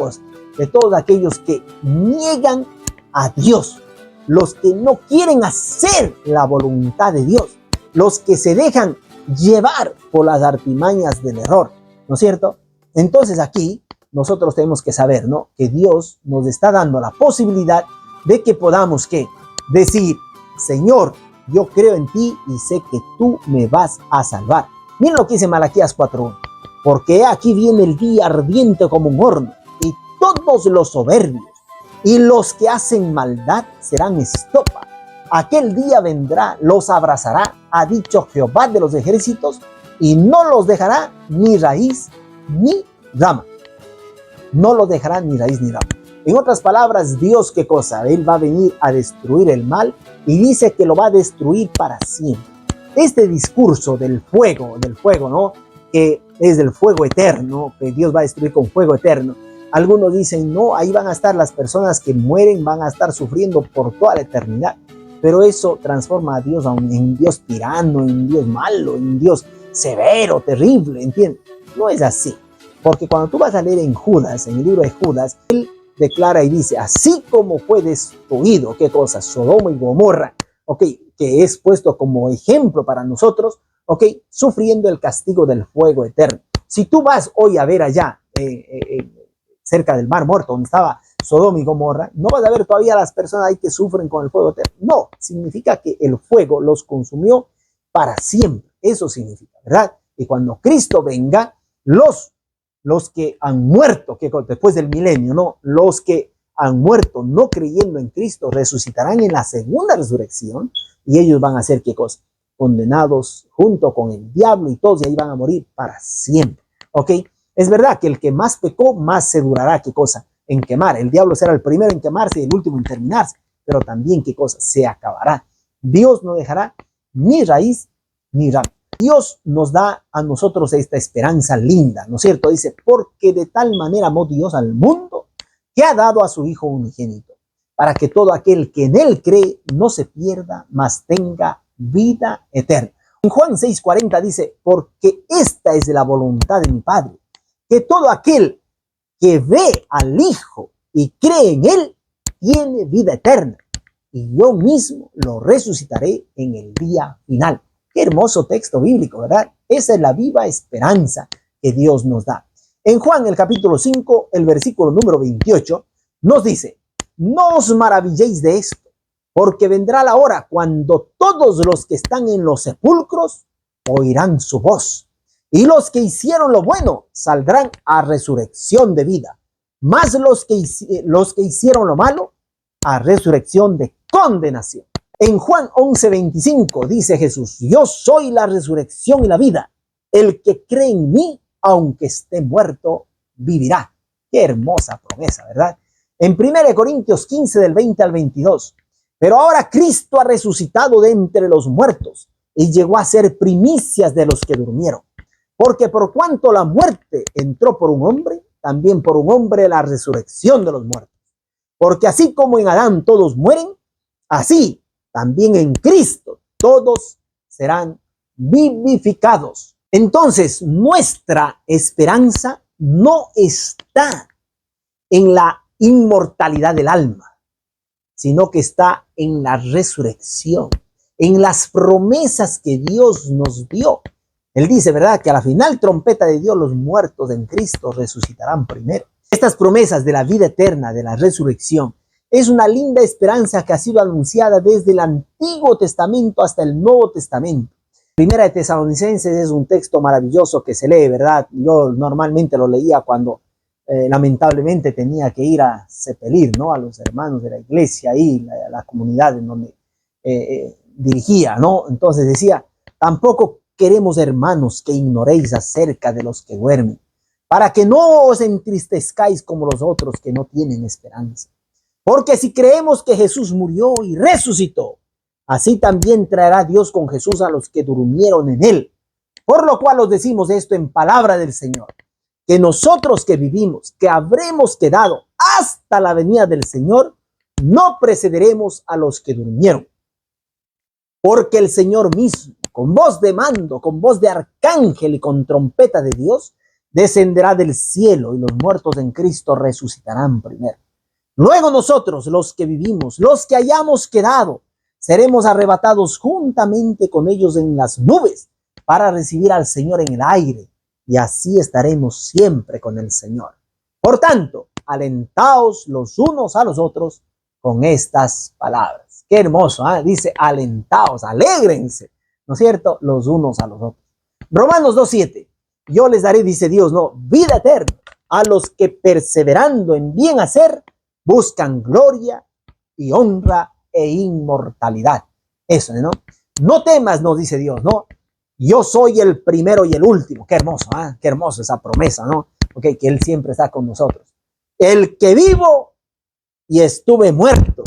de todos aquellos que niegan a Dios, los que no quieren hacer la voluntad de Dios, los que se dejan llevar por las artimañas del error, ¿no es cierto? Entonces aquí nosotros tenemos que saber, ¿no?, que Dios nos está dando la posibilidad de que podamos decir: Señor, yo creo en ti y sé que tú me vas a salvar. Miren lo que dice Malaquías 4:1: Porque aquí viene el día ardiente como un horno, y todos los soberbios y los que hacen maldad serán estopa. Aquel día vendrá, los abrazará, ha dicho Jehová de los ejércitos, y no los dejará ni raíz ni rama. No los dejará ni raíz ni rama. En otras palabras, Dios, ¿qué cosa? Él va a venir a destruir el mal, y dice que lo va a destruir para siempre. Este discurso del fuego, ¿no?, que es del fuego eterno, que Dios va a destruir con fuego eterno. Algunos dicen: no, ahí van a estar las personas que mueren, van a estar sufriendo por toda la eternidad. Pero eso transforma a Dios en Dios tirano, en Dios malo, en Dios severo, terrible, ¿entiendes? No es así. Porque cuando tú vas a leer en Judas, en el libro de Judas, él declara y dice: así como fue destruido, ¿qué cosa? Sodoma y Gomorra, ¿ok?, que es puesto como ejemplo para nosotros, ¿ok?, sufriendo el castigo del fuego eterno. Si tú vas hoy a ver allá, cerca del Mar Muerto, donde estaba Sodoma y Gomorra, no vas a ver todavía las personas ahí que sufren con el fuego eterno. No, significa que el fuego los consumió para siempre. Eso significa, ¿verdad? Y cuando Cristo venga, los que han muerto, que después del milenio, ¿no?, los que han muerto no creyendo en Cristo resucitarán en la segunda resurrección, y ellos van a ser, ¿qué cosa? Condenados junto con el diablo y todos, y ahí van a morir para siempre. ¿Ok? Es verdad que el que más pecó, más se durará, ¿qué cosa? En quemar. El diablo será el primero en quemarse y el último en terminarse, pero también, ¿qué cosa? Se acabará. Dios no dejará ni raíz ni rama. Dios nos da a nosotros esta esperanza linda, ¿no es cierto? Dice: porque de tal manera amó Dios al mundo, que ha dado a su Hijo unigénito, para que todo aquel que en él cree no se pierda, mas tenga vida eterna. En Juan 6:40 dice: porque esta es la voluntad de mi Padre, que todo aquel que ve al Hijo y cree en él tiene vida eterna, y yo mismo lo resucitaré en el día final. Qué hermoso texto bíblico, ¿verdad? Esa es la viva esperanza que Dios nos da. En Juan, el capítulo 5, el versículo número 28, nos dice: no os maravilléis de esto, porque vendrá la hora cuando todos los que están en los sepulcros oirán su voz, y los que hicieron lo bueno saldrán a resurrección de vida, mas los que hicieron lo malo a resurrección de condenación. En Juan 11:25 dice Jesús: yo soy la resurrección y la vida. El que cree en mí, aunque esté muerto, vivirá. Qué hermosa promesa, ¿verdad? En 1 Corintios 15, del 20 al 22. Pero ahora Cristo ha resucitado de entre los muertos y llegó a ser primicias de los que durmieron. Porque por cuanto la muerte entró por un hombre, también por un hombre la resurrección de los muertos. Porque así como en Adán todos mueren, así también en Cristo todos serán vivificados. Entonces, nuestra esperanza no está en la inmortalidad del alma, sino que está en la resurrección, en las promesas que Dios nos dio. Él dice, ¿verdad?, que a la final trompeta de Dios, los muertos en Cristo resucitarán primero. Estas promesas de la vida eterna, de la resurrección, es una linda esperanza que ha sido anunciada desde el Antiguo Testamento hasta el Nuevo Testamento. Primera de Tesalonicenses es un texto maravilloso que se lee, ¿verdad? Yo normalmente lo leía cuando lamentablemente tenía que ir a sepelir, ¿no?, a los hermanos de la iglesia ahí, la comunidad en donde dirigía, ¿no? Entonces decía: tampoco queremos, hermanos, que ignoréis acerca de los que duermen, para que no os entristezcáis como los otros que no tienen esperanza. Porque si creemos que Jesús murió y resucitó, así también traerá Dios con Jesús a los que durmieron en él. Por lo cual os decimos esto en palabra del Señor, que nosotros que vivimos, que habremos quedado hasta la venida del Señor, no precederemos a los que durmieron. Porque el Señor mismo, con voz de mando, con voz de arcángel y con trompeta de Dios, descenderá del cielo y los muertos en Cristo resucitarán primero. Luego nosotros, los que vivimos, los que hayamos quedado, seremos arrebatados juntamente con ellos en las nubes para recibir al Señor en el aire, y así estaremos siempre con el Señor. Por tanto, alentaos los unos a los otros con estas palabras. Qué hermoso, ¿eh? Dice, alentaos, alégrense, ¿no es cierto? Los unos a los otros. Romanos 2:7, yo les daré, dice Dios, no, vida eterna a los que perseverando en bien hacer buscan gloria y honra e inmortalidad. Eso, ¿no? No temas, nos dice Dios, ¿no? Yo soy el primero y el último. Qué hermoso, ¿eh? Qué hermoso esa promesa, ¿no? Okay, que Él siempre está con nosotros. El que vivo y estuve muerto,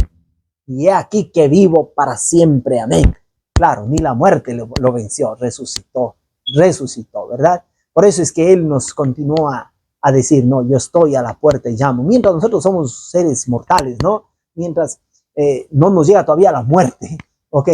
y he aquí que vivo para siempre. Amén. Claro, ni la muerte lo venció, resucitó, ¿verdad? Por eso es que Él nos continúa a decir, no, yo estoy a la puerta y llamo. Mientras nosotros somos seres mortales, ¿no? Mientras no nos llega todavía la muerte, ¿ok?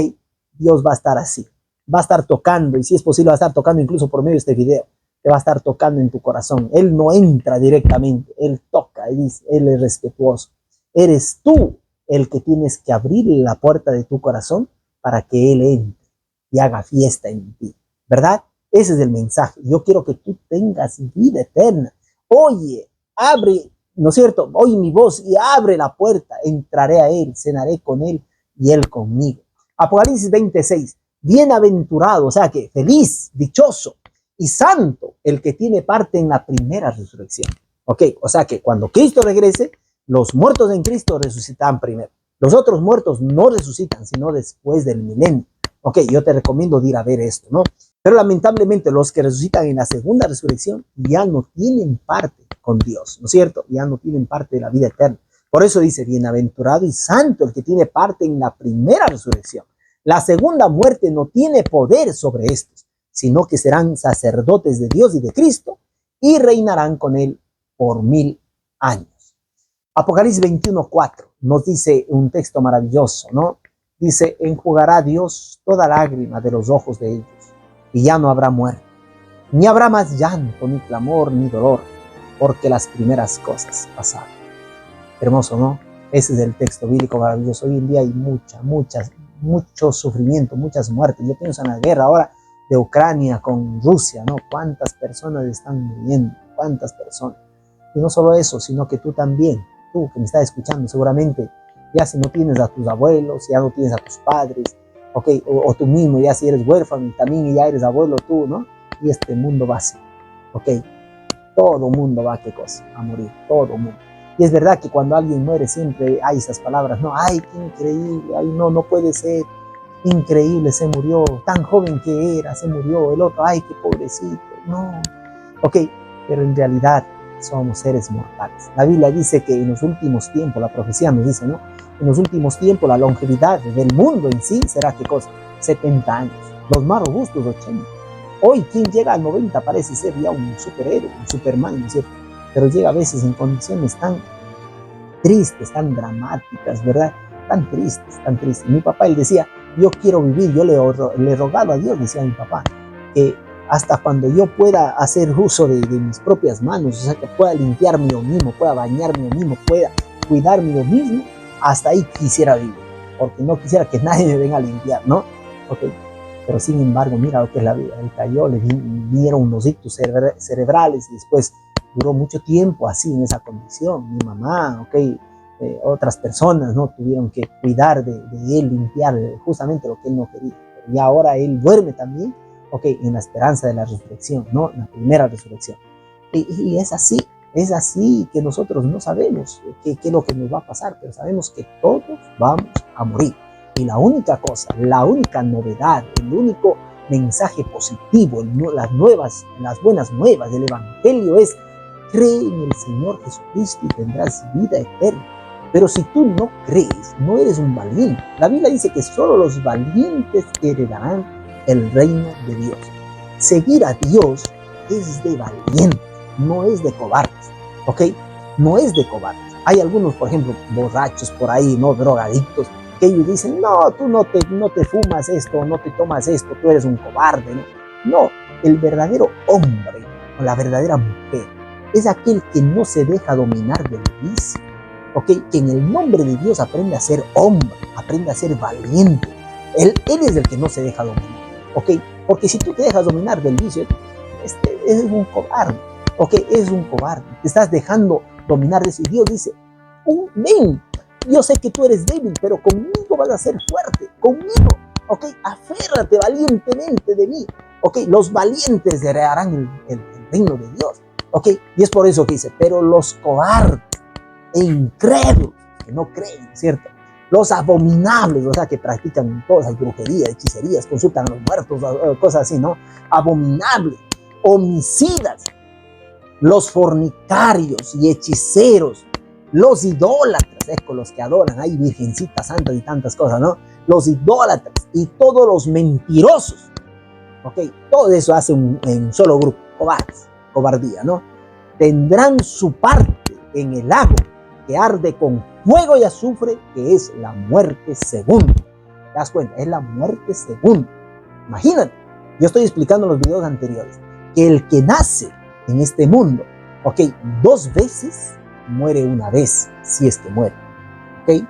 Dios va a estar así, va a estar tocando, y si es posible va a estar tocando incluso por medio de este video, te va a estar tocando en tu corazón. Él no entra directamente, Él toca, Él es respetuoso. Eres tú el que tienes que abrir la puerta de tu corazón para que Él entre y haga fiesta en ti, ¿verdad? Ese es el mensaje. Yo quiero que tú tengas vida eterna. Oye, abre, ¿no es cierto? Oye mi voz y abre la puerta. Entraré a Él, cenaré con Él y Él conmigo. Apocalipsis 26. Bienaventurado, o sea que feliz, dichoso y santo el que tiene parte en la primera resurrección. Ok, o sea que cuando Cristo regrese, los muertos en Cristo resucitan primero. Los otros muertos no resucitan, sino después del milenio. Ok, yo te recomiendo ir a ver esto, ¿no? Pero lamentablemente los que resucitan en la segunda resurrección ya no tienen parte con Dios, ¿no es cierto? Ya no tienen parte de la vida eterna. Por eso dice, bienaventurado y santo el que tiene parte en la primera resurrección. La segunda muerte no tiene poder sobre estos, sino que serán sacerdotes de Dios y de Cristo y reinarán con Él por 1000 años. Apocalipsis 21:4 nos dice un texto maravilloso, ¿no? Dice, enjugará Dios toda lágrima de los ojos de ellos, y ya no habrá muerte, ni habrá más llanto, ni clamor, ni dolor, porque las primeras cosas pasaron. Hermoso, ¿no? Ese es el texto bíblico maravilloso. Hoy en día hay mucho sufrimiento, muchas muertes. Yo pienso en la guerra ahora de Ucrania con Rusia, ¿no? Cuántas personas están muriendo, cuántas personas. Y no solo eso, sino que tú también, tú que me estás escuchando, seguramente ya si no tienes a tus abuelos, ya no tienes a tus padres, okay, o tú mismo, ya si eres huérfano, también ya eres abuelo tú, ¿no? Y este mundo va así, ok, todo mundo va, ¿qué cosa? A morir, todo mundo. Y es verdad que cuando alguien muere siempre hay esas palabras, no, ay, qué increíble, ay, no puede ser, increíble, se murió, tan joven que era, se murió, el otro, ay, qué pobrecito, no, ok, pero en realidad somos seres mortales. La Biblia dice que en los últimos tiempos, la profecía nos dice, ¿no? En los últimos tiempos la longevidad del mundo en sí será, ¿qué cosa? 70 años, los más robustos 80. Hoy quien llega al 90 parece ser ya un superhéroe, un Superman, ¿no es cierto? Pero llega a veces en condiciones tan tristes, tan dramáticas, ¿verdad? Tan tristes, tan tristes. Mi papá, él decía, yo quiero vivir, yo le he rogado a Dios, decía mi papá, que hasta cuando yo pueda hacer uso de mis propias manos, o sea, que pueda limpiarme yo mismo, pueda bañarme yo mismo, pueda cuidarme yo mismo, hasta ahí quisiera vivir, porque no quisiera que nadie me venga a limpiar, ¿no? Okay. Pero sin embargo, mira lo que es la vida. Él cayó, le dieron unos ictus cerebrales y después duró mucho tiempo así en esa condición. Mi mamá, okay, otras personas, ¿no? Tuvieron que cuidar de él, limpiar justamente lo que él no quería. Y ahora él duerme también, okay, en la esperanza de la resurrección, ¿no? La primera resurrección. Y es así que nosotros no sabemos qué es lo que nos va a pasar, pero sabemos que todos vamos a morir. Y la única cosa, la única novedad, el único mensaje positivo, las buenas nuevas del Evangelio es: cree en el Señor Jesucristo y tendrás vida eterna. Pero si tú no crees, no eres un valiente. La Biblia dice que solo los valientes heredarán el reino de Dios. seguir a Dios es de valientes, no es de cobardes, ¿ok? No es de cobardes. Hay algunos, por ejemplo, borrachos por ahí, ¿no? Drogadictos, que ellos dicen, no, tú no te fumas esto, no te tomas esto, tú eres un cobarde, ¿no? No, el verdadero hombre o la verdadera mujer es aquel que no se deja dominar del vicio, ¿ok? Que en el nombre de Dios aprende a ser hombre, aprende a ser valiente. Él es el que no se deja dominar, ¿ok? Porque si tú te dejas dominar del vicio, es un cobarde, ¿ok? Es un cobarde. Te estás dejando dominar de eso. Y Dios dice, ven, yo sé que tú eres débil, pero conmigo vas a ser fuerte, conmigo, ¿ok? Aférrate valientemente de mí, ¿ok? Los valientes heredarán el reino de Dios, ¿ok? Y es por eso que dice, pero los cobardes e incrédulos, que no creen, ¿cierto? Los abominables, o sea, que practican cosas, brujería, hechicerías, consultan a los muertos, cosas así, ¿no? Abominables, homicidas, los fornicarios y hechiceros, los idólatras, con los que adoran, hay virgencitas santas y tantas cosas, ¿no? Los idólatras y todos los mentirosos, ¿ok? Todo eso hace un solo grupo, cobardes, cobardía, ¿no? Tendrán su parte en el lago que arde con fuego y azufre, que es la muerte segunda. ¿Te das cuenta? Es la muerte segunda. Imagínate, yo estoy explicando en los videos anteriores que el que nace en este mundo, ¿ok? 2 veces, muere una vez, si es que muere, ¿ok?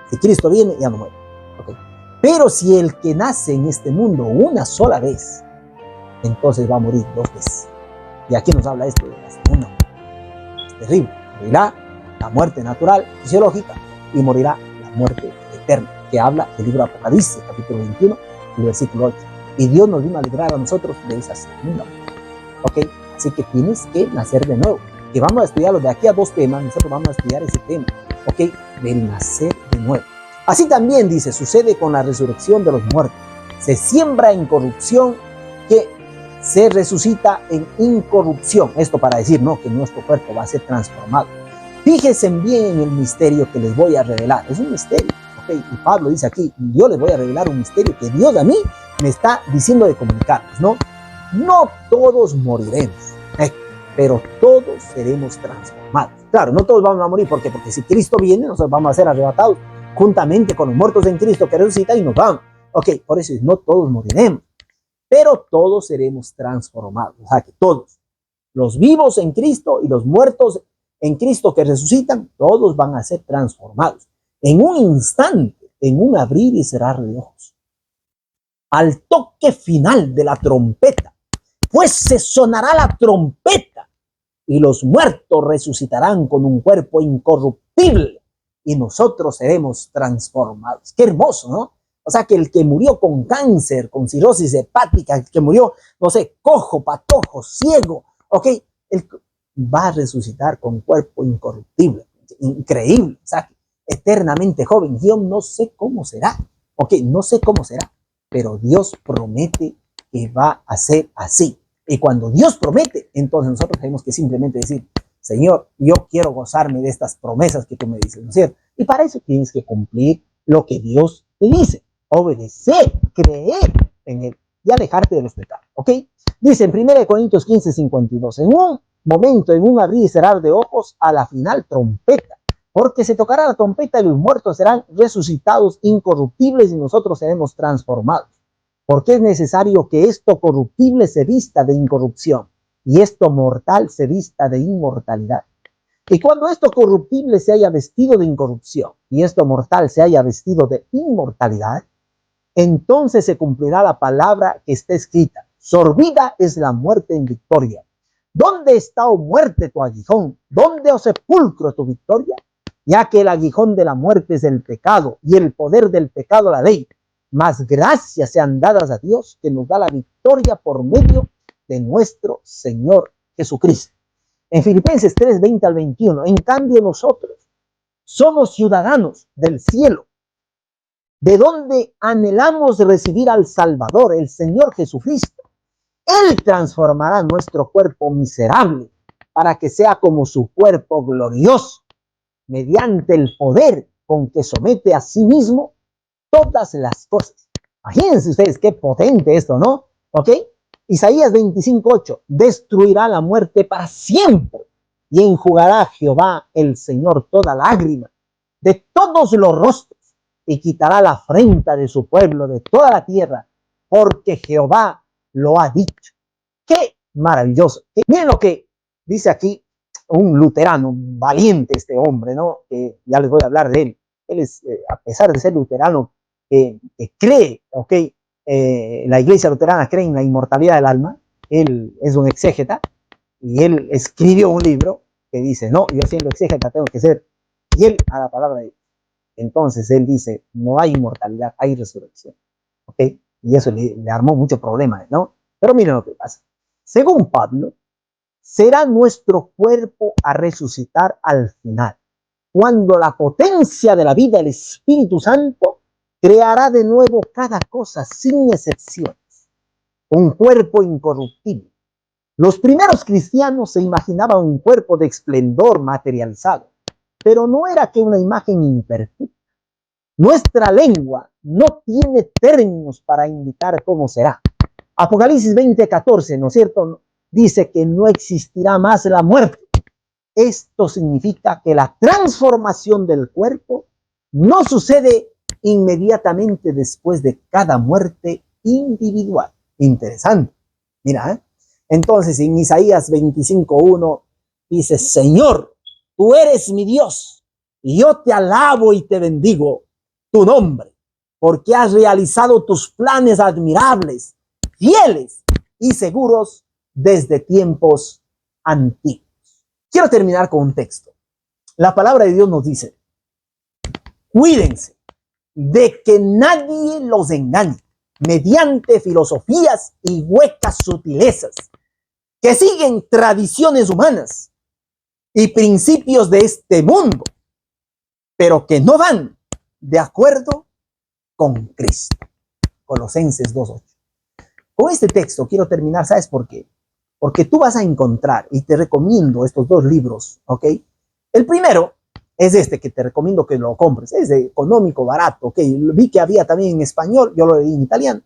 Si Cristo viene, ya no muere, ¿ok? Pero si el que nace en este mundo una sola vez, entonces va a morir 2 veces. Y aquí nos habla esto de la segunda muerte. Es terrible. Morirá la muerte natural, fisiológica, y morirá la muerte eterna, que habla el libro de Apocalipsis, capítulo 21, el versículo 8. Y Dios nos vino a librar a nosotros de esa segunda muerte, ¿ok? Así que tienes que nacer de nuevo. Que vamos a estudiarlo de aquí a 2 temas, nosotros vamos a estudiar ese tema, ¿ok? Del nacer de nuevo. Así también, dice, sucede con la resurrección de los muertos. Se siembra en corrupción, que se resucita en incorrupción. Esto para decir, ¿no?, que nuestro cuerpo va a ser transformado. Fíjense bien en el misterio que les voy a revelar. Es un misterio, ¿ok? Y Pablo dice aquí, yo les voy a revelar un misterio que Dios a mí me está diciendo de comunicarnos, ¿no? No todos moriremos, pero todos seremos transformados. Claro, no todos vamos a morir, ¿por qué? Porque si Cristo viene, nosotros vamos a ser arrebatados juntamente con los muertos en Cristo que resucita y nos vamos. Ok, por eso no todos moriremos, pero todos seremos transformados. O sea que todos, los vivos en Cristo y los muertos en Cristo que resucitan, todos van a ser transformados. En un instante, en un abrir y cerrar de ojos. Al toque final de la trompeta, pues se sonará la trompeta y los muertos resucitarán con un cuerpo incorruptible y nosotros seremos transformados. Qué hermoso, ¿no? O sea, que el que murió con cáncer, con cirrosis hepática, el que murió, no sé, cojo, patojo, ciego, ¿ok? Él va a resucitar con cuerpo incorruptible. Increíble, o sea, eternamente joven. Yo no sé cómo será, ¿ok? No sé cómo será, pero Dios promete que va a ser así. Y cuando Dios promete, entonces nosotros tenemos que simplemente decir, Señor, yo quiero gozarme de estas promesas que tú me dices, ¿no es cierto? Y para eso tienes que cumplir lo que Dios te dice. Obedecer, creer en Él y alejarte de los pecados, ¿ok? Dice en 1 Corintios 15:52, en un momento, en un abrir y cerrar de ojos, a la final trompeta, porque se tocará la trompeta y los muertos serán resucitados incorruptibles y nosotros seremos transformados. Porque es necesario que esto corruptible se vista de incorrupción y esto mortal se vista de inmortalidad. Y cuando esto corruptible se haya vestido de incorrupción y esto mortal se haya vestido de inmortalidad, entonces se cumplirá la palabra que está escrita: sorbida es la muerte en victoria. ¿Dónde está, oh muerte, tu aguijón? ¿Dónde, oh sepulcro, tu victoria? Ya que el aguijón de la muerte es el pecado y el poder del pecado la ley. Mas gracias sean dadas a Dios que nos da la victoria por medio de nuestro Señor Jesucristo. En Filipenses 3:20-21, en cambio nosotros somos ciudadanos del cielo, de donde anhelamos recibir al Salvador, el Señor Jesucristo. Él transformará nuestro cuerpo miserable para que sea como su cuerpo glorioso, mediante el poder con que somete a sí mismo todas las cosas. Imagínense ustedes qué potente esto, ¿no? ¿Ok? Isaías 25:8, destruirá la muerte para siempre y enjugará Jehová el Señor toda lágrima de todos los rostros y quitará la afrenta de su pueblo de toda la tierra, porque Jehová lo ha dicho. Qué maravilloso. Miren lo que dice aquí un luterano, valiente este hombre, ¿no? Ya les voy a hablar de él. Él es, a pesar de ser luterano, que cree, ¿ok? La iglesia luterana cree en la inmortalidad del alma. Él es un exégeta y él escribió un libro que dice, no, yo siendo exégeta tengo que ser fiel a la palabra de Dios. Entonces él dice, no hay inmortalidad, hay resurrección. ¿Ok? Y eso le armó mucho problema, ¿no? Pero miren lo que pasa. Según Pablo, será nuestro cuerpo a resucitar al final, cuando la potencia de la vida del Espíritu Santo creará de nuevo cada cosa sin excepciones, un cuerpo incorruptible. Los primeros cristianos se imaginaban un cuerpo de esplendor materializado, pero no era que una imagen imperfecta. Nuestra lengua no tiene términos para indicar cómo será. Apocalipsis 20:14, ¿no es cierto? Dice que no existirá más la muerte. Esto significa que la transformación del cuerpo no sucede inmediatamente después de cada muerte individual. Interesante. Mira, ¿eh? Entonces en Isaías 25:1 dice, Señor, tú eres mi Dios, y yo te alabo y te bendigo tu nombre, porque has realizado tus planes admirables, fieles y seguros desde tiempos antiguos. Quiero terminar con un texto. La palabra de Dios nos dice, cuídense de que nadie los engañe mediante filosofías y huecas sutilezas que siguen tradiciones humanas y principios de este mundo, pero que no van de acuerdo con Cristo. Colosenses 2:8. Con este texto quiero terminar, ¿sabes por qué? Porque tú vas a encontrar, y te recomiendo estos dos libros, ¿ok? El primero es este que te recomiendo que lo compres, es económico, barato, ¿ok? Vi que había también en español, yo lo leí en italiano,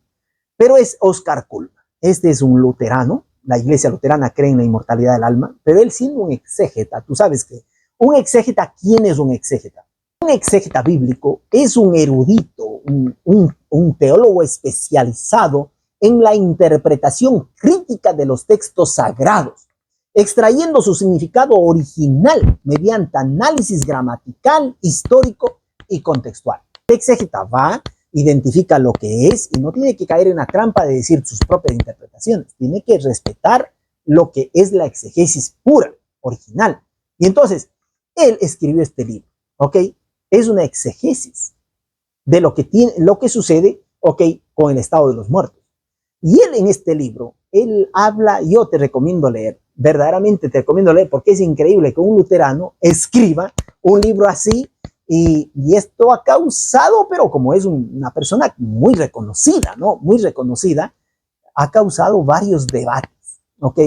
pero es Oscar Cullmann. Este es un luterano, la iglesia luterana cree en la inmortalidad del alma, pero él siendo un exégeta, tú sabes que un exégeta, ¿quién es un exégeta? Un exégeta bíblico es un erudito, un teólogo especializado en la interpretación crítica de los textos sagrados, extrayendo su significado original mediante análisis gramatical, histórico y contextual. El exégeta va, identifica lo que es y no tiene que caer en la trampa de decir sus propias interpretaciones, tiene que respetar lo que es la exegesis pura, original. Y entonces, él escribió este libro, ¿ok? Es una exegesis de lo que sucede, ¿ok? Con el estado de los muertos. Y él en este libro, él habla, yo te recomiendo leer, verdaderamente te recomiendo leer, porque es increíble que un luterano escriba un libro así, y esto ha causado, pero como es una persona muy reconocida, ¿no? Muy reconocida, ha causado varios debates, ¿ok?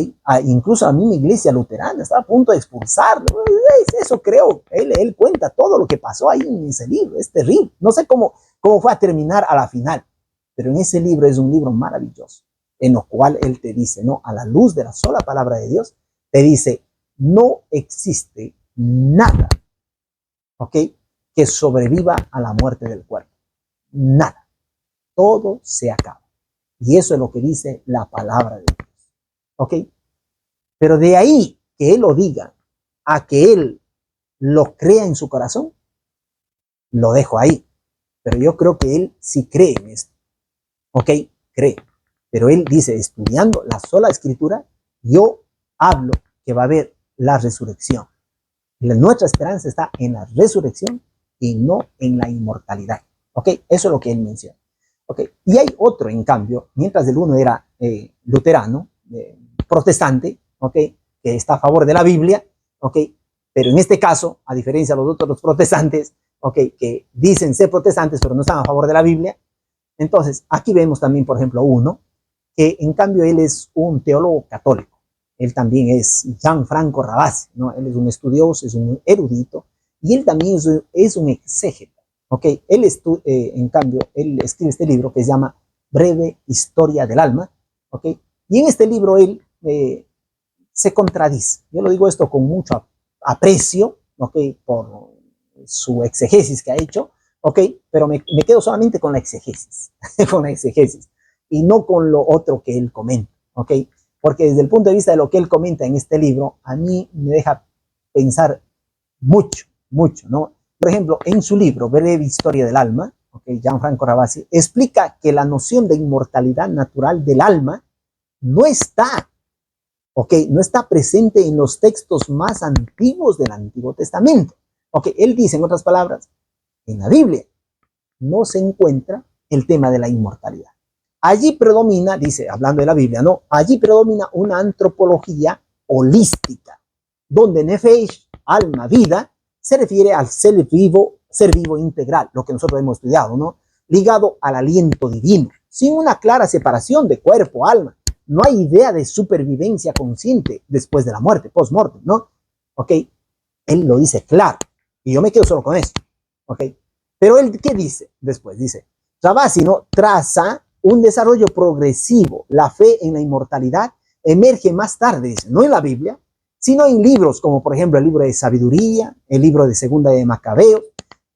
Incluso a mí mi iglesia luterana está a punto de expulsarlo. Eso creo, él cuenta todo lo que pasó ahí en ese libro, es terrible. No sé cómo fue a terminar a la final, pero en ese libro es un libro maravilloso, en lo cual él te dice, ¿no? A la luz de la sola palabra de Dios, te dice, no existe nada, ¿ok? Que sobreviva a la muerte del cuerpo. Nada. Todo se acaba. Y eso es lo que dice la palabra de Dios. ¿Ok? Pero de ahí que él lo diga a que él lo crea en su corazón, lo dejo ahí. Pero yo creo que él sí cree en esto. ¿Ok? Cree. Pero él dice, estudiando la sola escritura, yo hablo que va a haber la resurrección. Nuestra esperanza está en la resurrección y no en la inmortalidad. ¿Ok? Eso es lo que él menciona. ¿Ok? Y hay otro, en cambio, mientras el uno era luterano, protestante, ¿ok? Que está a favor de la Biblia, ¿ok? Pero en este caso, a diferencia de los otros los protestantes, ¿ok? Que dicen ser protestantes, pero no están a favor de la Biblia. Entonces, aquí vemos también, por ejemplo, uno, que en cambio él es un teólogo católico. Él también es Gianfranco Ravasi, ¿no? Él es un estudioso, es un erudito, y él también es un exégeta. ¿Ok? En cambio, él escribe este libro que se llama Breve Historia del Alma, ¿ok? Y en este libro él se contradice. Yo lo digo esto con mucho aprecio, ¿ok? Por su exegesis que ha hecho, ¿ok? Pero me quedo solamente con la exegesis, con la exegesis, y no con lo otro que él comenta, ¿ok? Porque desde el punto de vista de lo que él comenta en este libro, a mí me deja pensar mucho, mucho, ¿no? Por ejemplo, en su libro, Breve Historia del Alma, ¿okay? Gianfranco Ravasi explica que la noción de inmortalidad natural del alma no está, ¿ok? No está presente en los textos más antiguos del Antiguo Testamento. ¿Ok? Él dice, en otras palabras, en la Biblia no se encuentra el tema de la inmortalidad. Allí predomina, dice, hablando de la Biblia, ¿no? Allí predomina una antropología holística, donde nefesh, alma, vida, se refiere al ser vivo integral, lo que nosotros hemos estudiado, ¿no? Ligado al aliento divino, sin una clara separación de cuerpo, alma. No hay idea de supervivencia consciente después de la muerte, post-mortem, ¿no? ¿Ok? Él lo dice claro, y yo me quedo solo con eso, ¿ok? Pero él, ¿qué dice después? Dice, Ravasi, ¿no? Traza un desarrollo progresivo. La fe en la inmortalidad emerge más tarde, dice, no en la Biblia, sino en libros como por ejemplo el libro de Sabiduría, el libro de Segunda de Macabeos,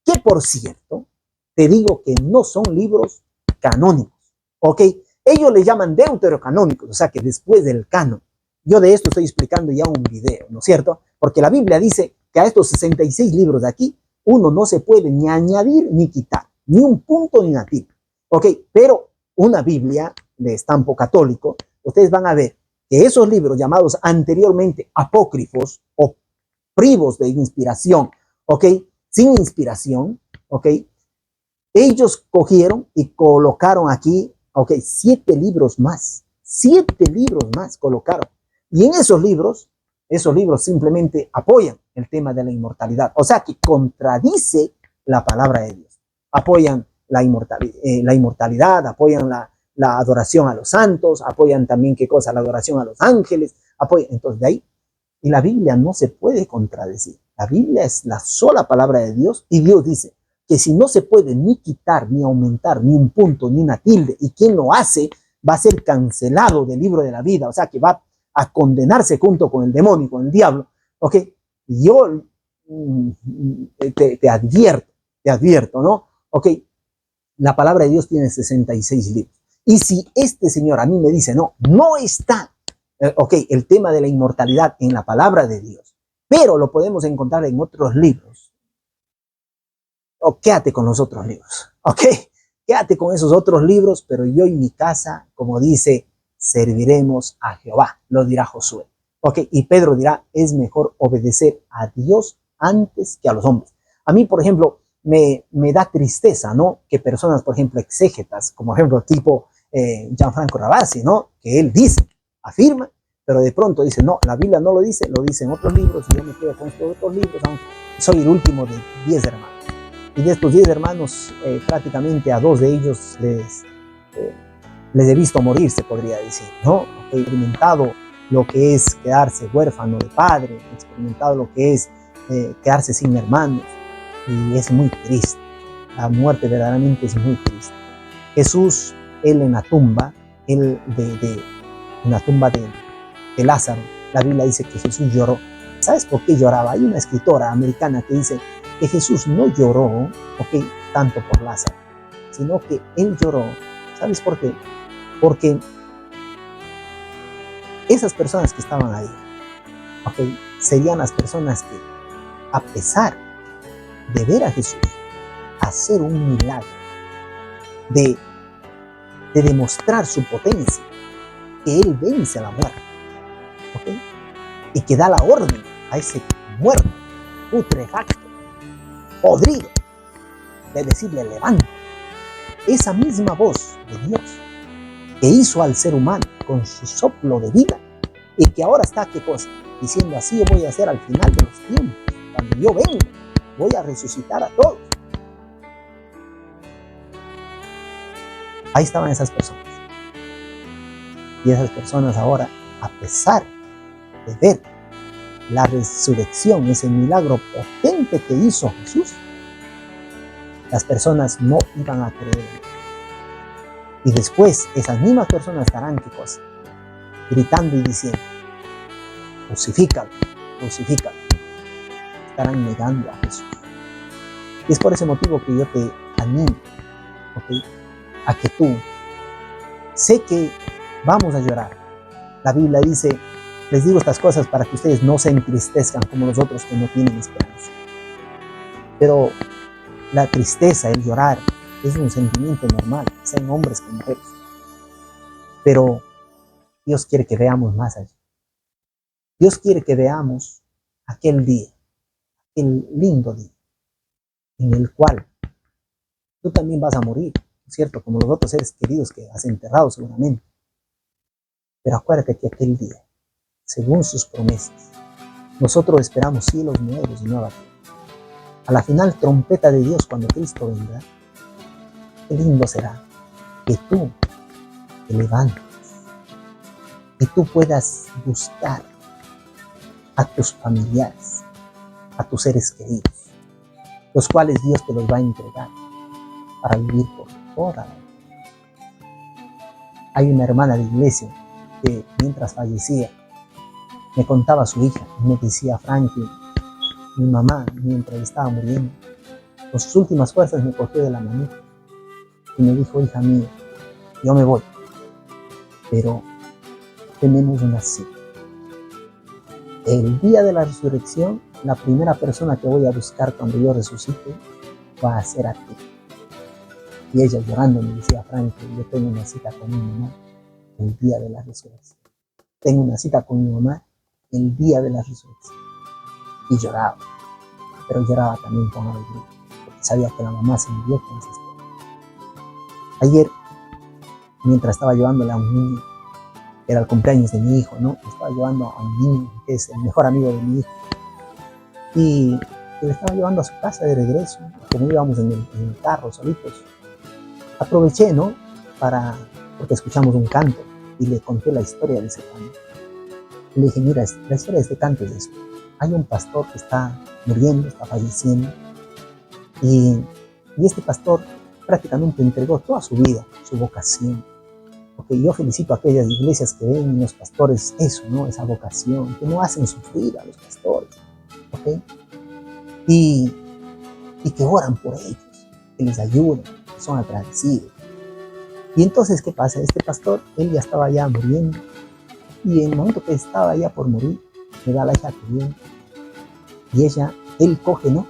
que por cierto, te digo que no son libros canónicos, ¿ok? Ellos le llaman deuterocanónicos, o sea que después del canon. Yo de esto estoy explicando ya un video, ¿no es cierto? Porque la Biblia dice que a estos 66 libros de aquí, uno no se puede ni añadir ni quitar, ni un punto ni una tilde. ¿Ok? Pero una Biblia de estampo católico, ustedes van a ver que esos libros llamados anteriormente apócrifos o privos de inspiración, ¿ok? Sin inspiración, ¿ok? Ellos cogieron y colocaron aquí, ¿ok? 7 libros más colocaron. Y en esos libros simplemente apoyan el tema de la inmortalidad. O sea que contradice la palabra de Dios. Apoyan la inmortalidad, apoyan la adoración a los santos, apoyan también, ¿qué cosa? La adoración a los ángeles. Entonces de ahí, y la Biblia no se puede contradecir. La Biblia es la sola palabra de Dios y Dios dice que si no se puede ni quitar, ni aumentar, ni un punto, ni una tilde, y quien lo hace va a ser cancelado del libro de la vida, o sea que va a condenarse junto con el demonio, con el diablo, ¿ok? Yo te advierto, ¿no? ¿Ok? La palabra de Dios tiene 66 libros. Y si este señor a mí me dice, no está, ¿ok? El tema de la inmortalidad en la palabra de Dios, pero lo podemos encontrar en otros libros, o quédate con los otros libros, ¿ok? Quédate con esos otros libros, pero yo y mi casa, como dice, serviremos a Jehová, lo dirá Josué. ¿Ok? Y Pedro dirá, es mejor obedecer a Dios antes que a los hombres. A mí, por ejemplo, me da tristeza, ¿no? Que personas, por ejemplo, exégetas, como por ejemplo tipo Gianfranco Ravasi, ¿no? Que él dice, afirma, pero de pronto dice, no, la Biblia no lo dice en otros libros, y yo me quedo con estos otros libros, aunque soy el último de 10 hermanos. Y de estos 10 hermanos, prácticamente a 2 de ellos les he visto morir, se podría decir, ¿no? He experimentado lo que es quedarse huérfano de padre, he experimentado lo que es quedarse sin hermanos, y es muy triste. La muerte verdaderamente es muy triste. Jesús, él en la tumba, en la tumba de Lázaro, la Biblia dice que Jesús lloró. ¿Sabes por qué lloraba? Hay una escritora americana que dice que Jesús no lloró, ¿ok? Tanto por Lázaro, sino que él lloró. ¿Sabes por qué? Porque esas personas que estaban ahí, ¿ok? Serían las personas que, a pesar de ver a Jesús hacer un milagro, de demostrar su potencia, que él vence a la muerte, ¿ok? Y que da la orden a ese muerto, putrefacto, podrido, de decirle levanta. Esa misma voz de Dios que hizo al ser humano con su soplo de vida y que ahora está, ¿qué cosa? Diciendo, así yo voy a hacer al final de los tiempos. Cuando yo venga, voy a resucitar a todos. Ahí estaban esas personas. Y esas personas ahora, a pesar de ver la resurrección, ese milagro potente que hizo Jesús, las personas no iban a creer. Y después esas mismas personas estarán, ¿qué cosa? gritando y diciendo, crucifícalo, crucifícalo. Estarán negando a Jesús. Y es por ese motivo que yo te animo, ¿okay?, a que tú, sé que vamos a llorar. La Biblia dice, les digo estas cosas para que ustedes no se entristezcan como los otros que no tienen esperanza. Pero la tristeza, el llorar, es un sentimiento normal, sean hombres como mujeres. Pero Dios quiere que veamos más allá. Dios quiere que veamos aquel día, aquel lindo día, en el cual tú también vas a morir, ¿cierto? Como los otros seres queridos que has enterrado seguramente. Pero acuérdate que aquel día, según sus promesas, nosotros esperamos cielos nuevos y nueva tierra. A la final trompeta de Dios cuando Cristo vendrá, qué lindo será que tú te levantes, que tú puedas buscar a tus familiares, a tus seres queridos, los cuales Dios te los va a entregar para vivir por toda la vida. Hay una hermana de iglesia que mientras fallecía me contaba a su hija y me decía, Frankie, mi mamá mientras estaba muriendo, con sus últimas fuerzas me cogió de la manita y me dijo, hija mía, yo me voy, pero tenemos una cita. El día de la resurrección, la primera persona que voy a buscar cuando yo resucite va a ser a ti. Y ella llorando me decía, Frankie, yo tengo una cita con mi mamá el día de la resurrección. Tengo una cita con mi mamá el día de la resurrección. Y lloraba, pero lloraba también con alegría, porque sabía que la mamá se murió con esa esperanza. Ayer, mientras estaba llevándole a un niño, era el cumpleaños de mi hijo, ¿no? Estaba llevando a un niño que es el mejor amigo de mi hijo. Y le estaba llevando a su casa de regreso, como íbamos en el carro solitos. Aproveché, ¿no? Porque escuchamos un canto y le conté la historia de ese canto. Y le dije, mira, la historia de este canto es esto. Hay un pastor que está muriendo, está falleciendo. Y este pastor prácticamente entregó toda su vida, su vocación. Porque yo felicito a aquellas iglesias que ven en los pastores eso, ¿no? Esa vocación, que no hacen sufrir a los pastores, ¿ok? Y que oran por ellos, que les ayudan, que son agradecidos. Y entonces, ¿qué pasa? Este pastor, él ya estaba ya muriendo, y en el momento que estaba ya por morir, le da a la hija que viene, y él coge, ¿no?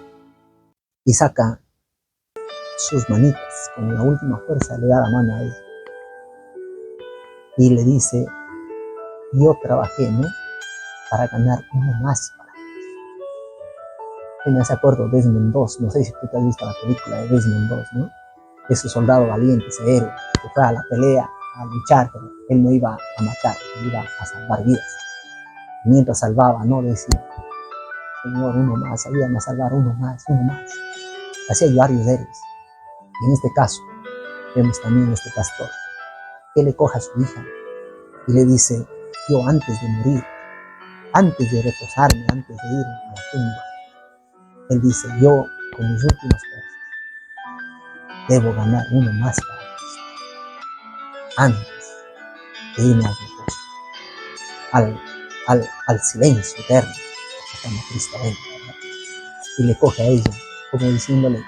Y saca sus manitas, con la última fuerza le da la mano a ella. Y le dice, yo trabajé, ¿no? Para ganar uno más para Dios. Y me hace acuerdo de Desmond 2, no sé si tú te has visto la película de Desmond 2, ¿no? Ese soldado valiente, ese héroe, que fue a la pelea, a luchar, pero él no iba a matar, él iba a salvar vidas. Y mientras salvaba, ¿no? Decía, Señor, uno más, ayúdame a salvar uno más, uno más. Hacía varios héroes. Y en este caso, vemos también a este pastor, que le coge a su hija y le dice, yo antes de morir, antes de reposarme, antes de ir a la tumba, él dice, yo con mis últimas fuerzas debo ganar uno más para Cristo, antes de irme al reposo, al silencio eterno, hasta cuando Cristo venga, ¿verdad? Y le coge a ella, como diciéndole,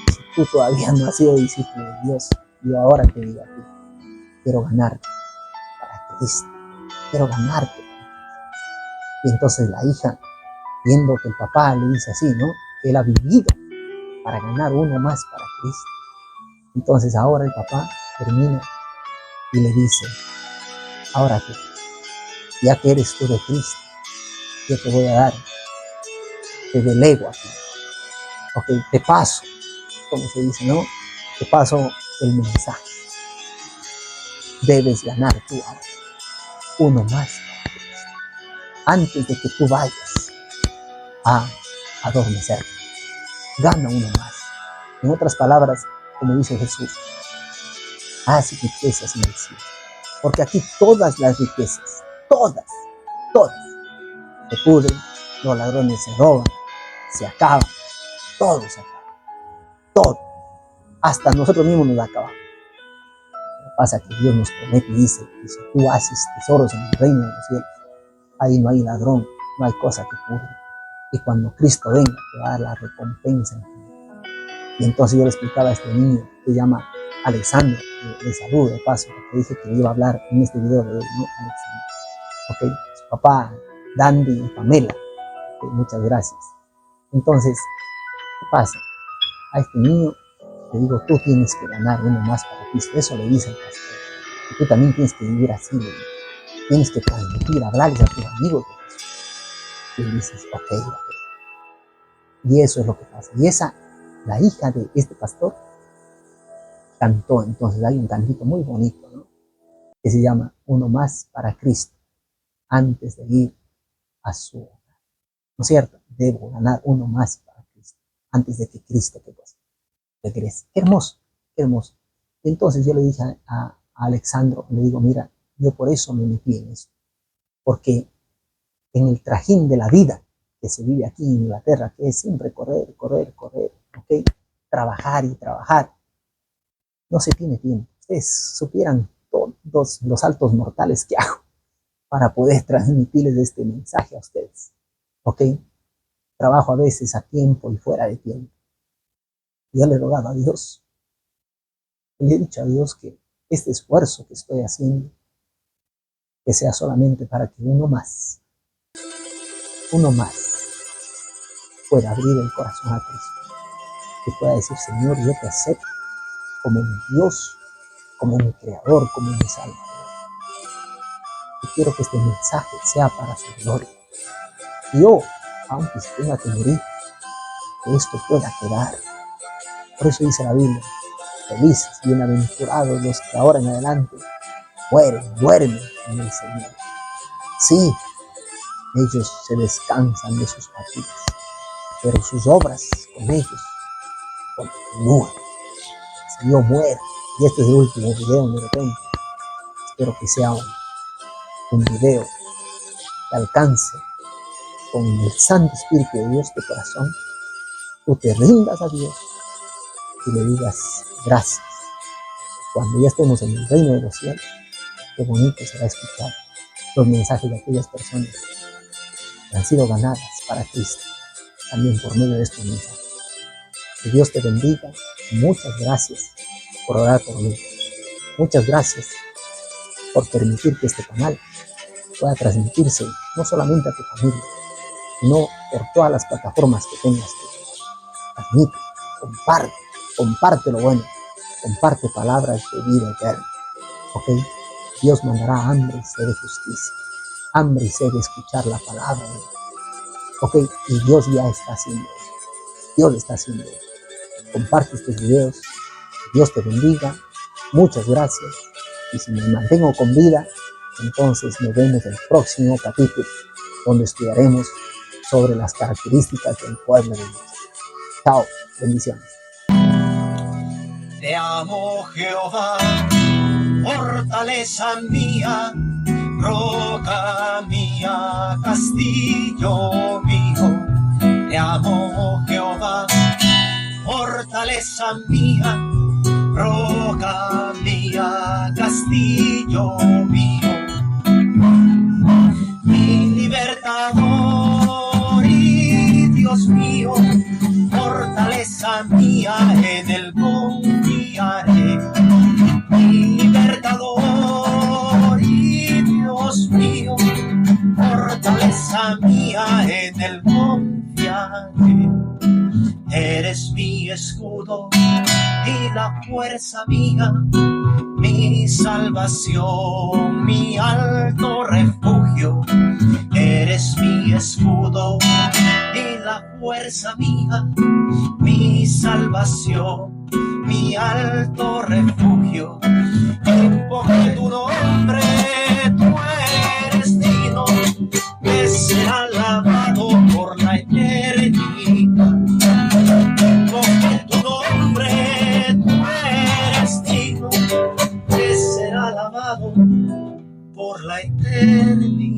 si tú todavía no has sido discípulo de Dios, yo ahora te digo a ti, quiero ganarte para Cristo, quiero ganarte. Y entonces la hija, viendo que el papá le dice así, ¿no? Que él ha vivido para ganar uno más para Cristo. Entonces ahora el papá termina y le dice, ahora tú, ya que eres tú de Cristo, yo te voy a dar, te delego a ti. Ok, te paso, como se dice, ¿no? Te paso el mensaje. Debes ganar tú ahora uno más para Cristo, antes de que tú vayas a adormecer. Gana uno más. En otras palabras, como dice Jesús, haz riquezas en el cielo. Porque aquí todas las riquezas, todas, se pudren, los ladrones se roban, se acaban, todo se acaba. Todo. Hasta nosotros mismos nos acabamos. Pasa que Dios nos promete y dice que si tú haces tesoros en el reino de los cielos, ahí no hay ladrón, no hay cosa que pudre. Y cuando Cristo venga, te va a dar la recompensa. Y entonces yo le explicaba a este niño, que se llama Alexandro, le saludo de paso, porque dije que iba a hablar en este video de él, ¿no? Alexandro. Ok, su papá, Dandy y Pamela. Okay, muchas gracias. Entonces, ¿qué pasa? A este niño le digo, tú tienes que ganar uno más para Cristo. Eso le dice el pastor. Y tú también tienes que vivir así, le digo. Tienes que transmitir, hablarles a tus amigos de Jesús. Y dices, ok. Y eso es lo que pasa. Y la hija de este pastor, cantó. Entonces hay un cantito muy bonito, ¿no? Que se llama Uno más para Cristo, antes de ir a su hogar. ¿No es cierto? Debo ganar uno más para Cristo, antes de que Cristo regrese. Qué hermoso, qué hermoso. Y entonces yo le dije a Alexandro, le digo, mira, yo por eso me metí en esto. Porque en el trajín de la vida que se vive aquí en Inglaterra, que es siempre correr, ¿ok? Trabajar y trabajar, no se tiene tiempo. Ustedes supieran todos los saltos mortales que hago para poder transmitirles este mensaje a ustedes, ¿ok? Trabajo a veces a tiempo y fuera de tiempo. Yo le he rogado a Dios, le he dicho a Dios que este esfuerzo que estoy haciendo, que sea solamente para que uno más pueda abrir el corazón a Cristo, que pueda decir, Señor, yo te acepto como mi Dios, como mi Creador, como mi Salvador. Y quiero que este mensaje sea para su gloria. Yo, aunque tenga que morir, que esto pueda quedar. Por eso dice la Biblia, felices, bienaventurados los que ahora en adelante duermen en el Señor. Sí, ellos se descansan de sus fatigas, pero sus obras con ellos continúan. Si yo muero, y este es el último video de repente, espero que sea un video que alcance con el Santo Espíritu de Dios tu corazón, tú te rindas a Dios y le digas gracias. Cuando ya estemos en el reino de los cielos, qué bonito será escuchar los mensajes de aquellas personas que han sido ganadas para Cristo, también por medio de estos mensajes. Que Dios te bendiga. Muchas gracias por orar por mí. Muchas gracias por permitir que este canal pueda transmitirse no solamente a tu familia, sino por todas las plataformas que tengas. Transmite, comparte lo bueno, comparte palabras de vida eterna. ¿Ok? Dios mandará hambre y sed de justicia, hambre y sed de escuchar la palabra de Dios. ¿Ok? Y Dios ya está haciendo eso. Dios está haciendo eso. Comparte estos videos. Dios te bendiga. Muchas gracias. Y si me mantengo con vida, entonces nos vemos en el próximo capítulo, donde estudiaremos sobre las características del pueblo de Dios. Chao. Bendiciones. Te amo, Jehová, fortaleza mía, roca mía, castillo mío. Te amo, Jehová, fortaleza mía, roca mía, castillo mío. Mi libertador y Dios mío, fortaleza mía, en él confiaré. Mi libertador y Dios mío, fortaleza mía, en él confiaré. Eres mi escudo y la fuerza mía, mi salvación, mi alto refugio. Eres mi escudo y la fuerza mía, mi salvación, mi alto refugio. Invoqué tu nombre, tú eres digno de ser alabado por la eternidad. Invoqué tu nombre, tú eres digno de ser alabado por la eternidad.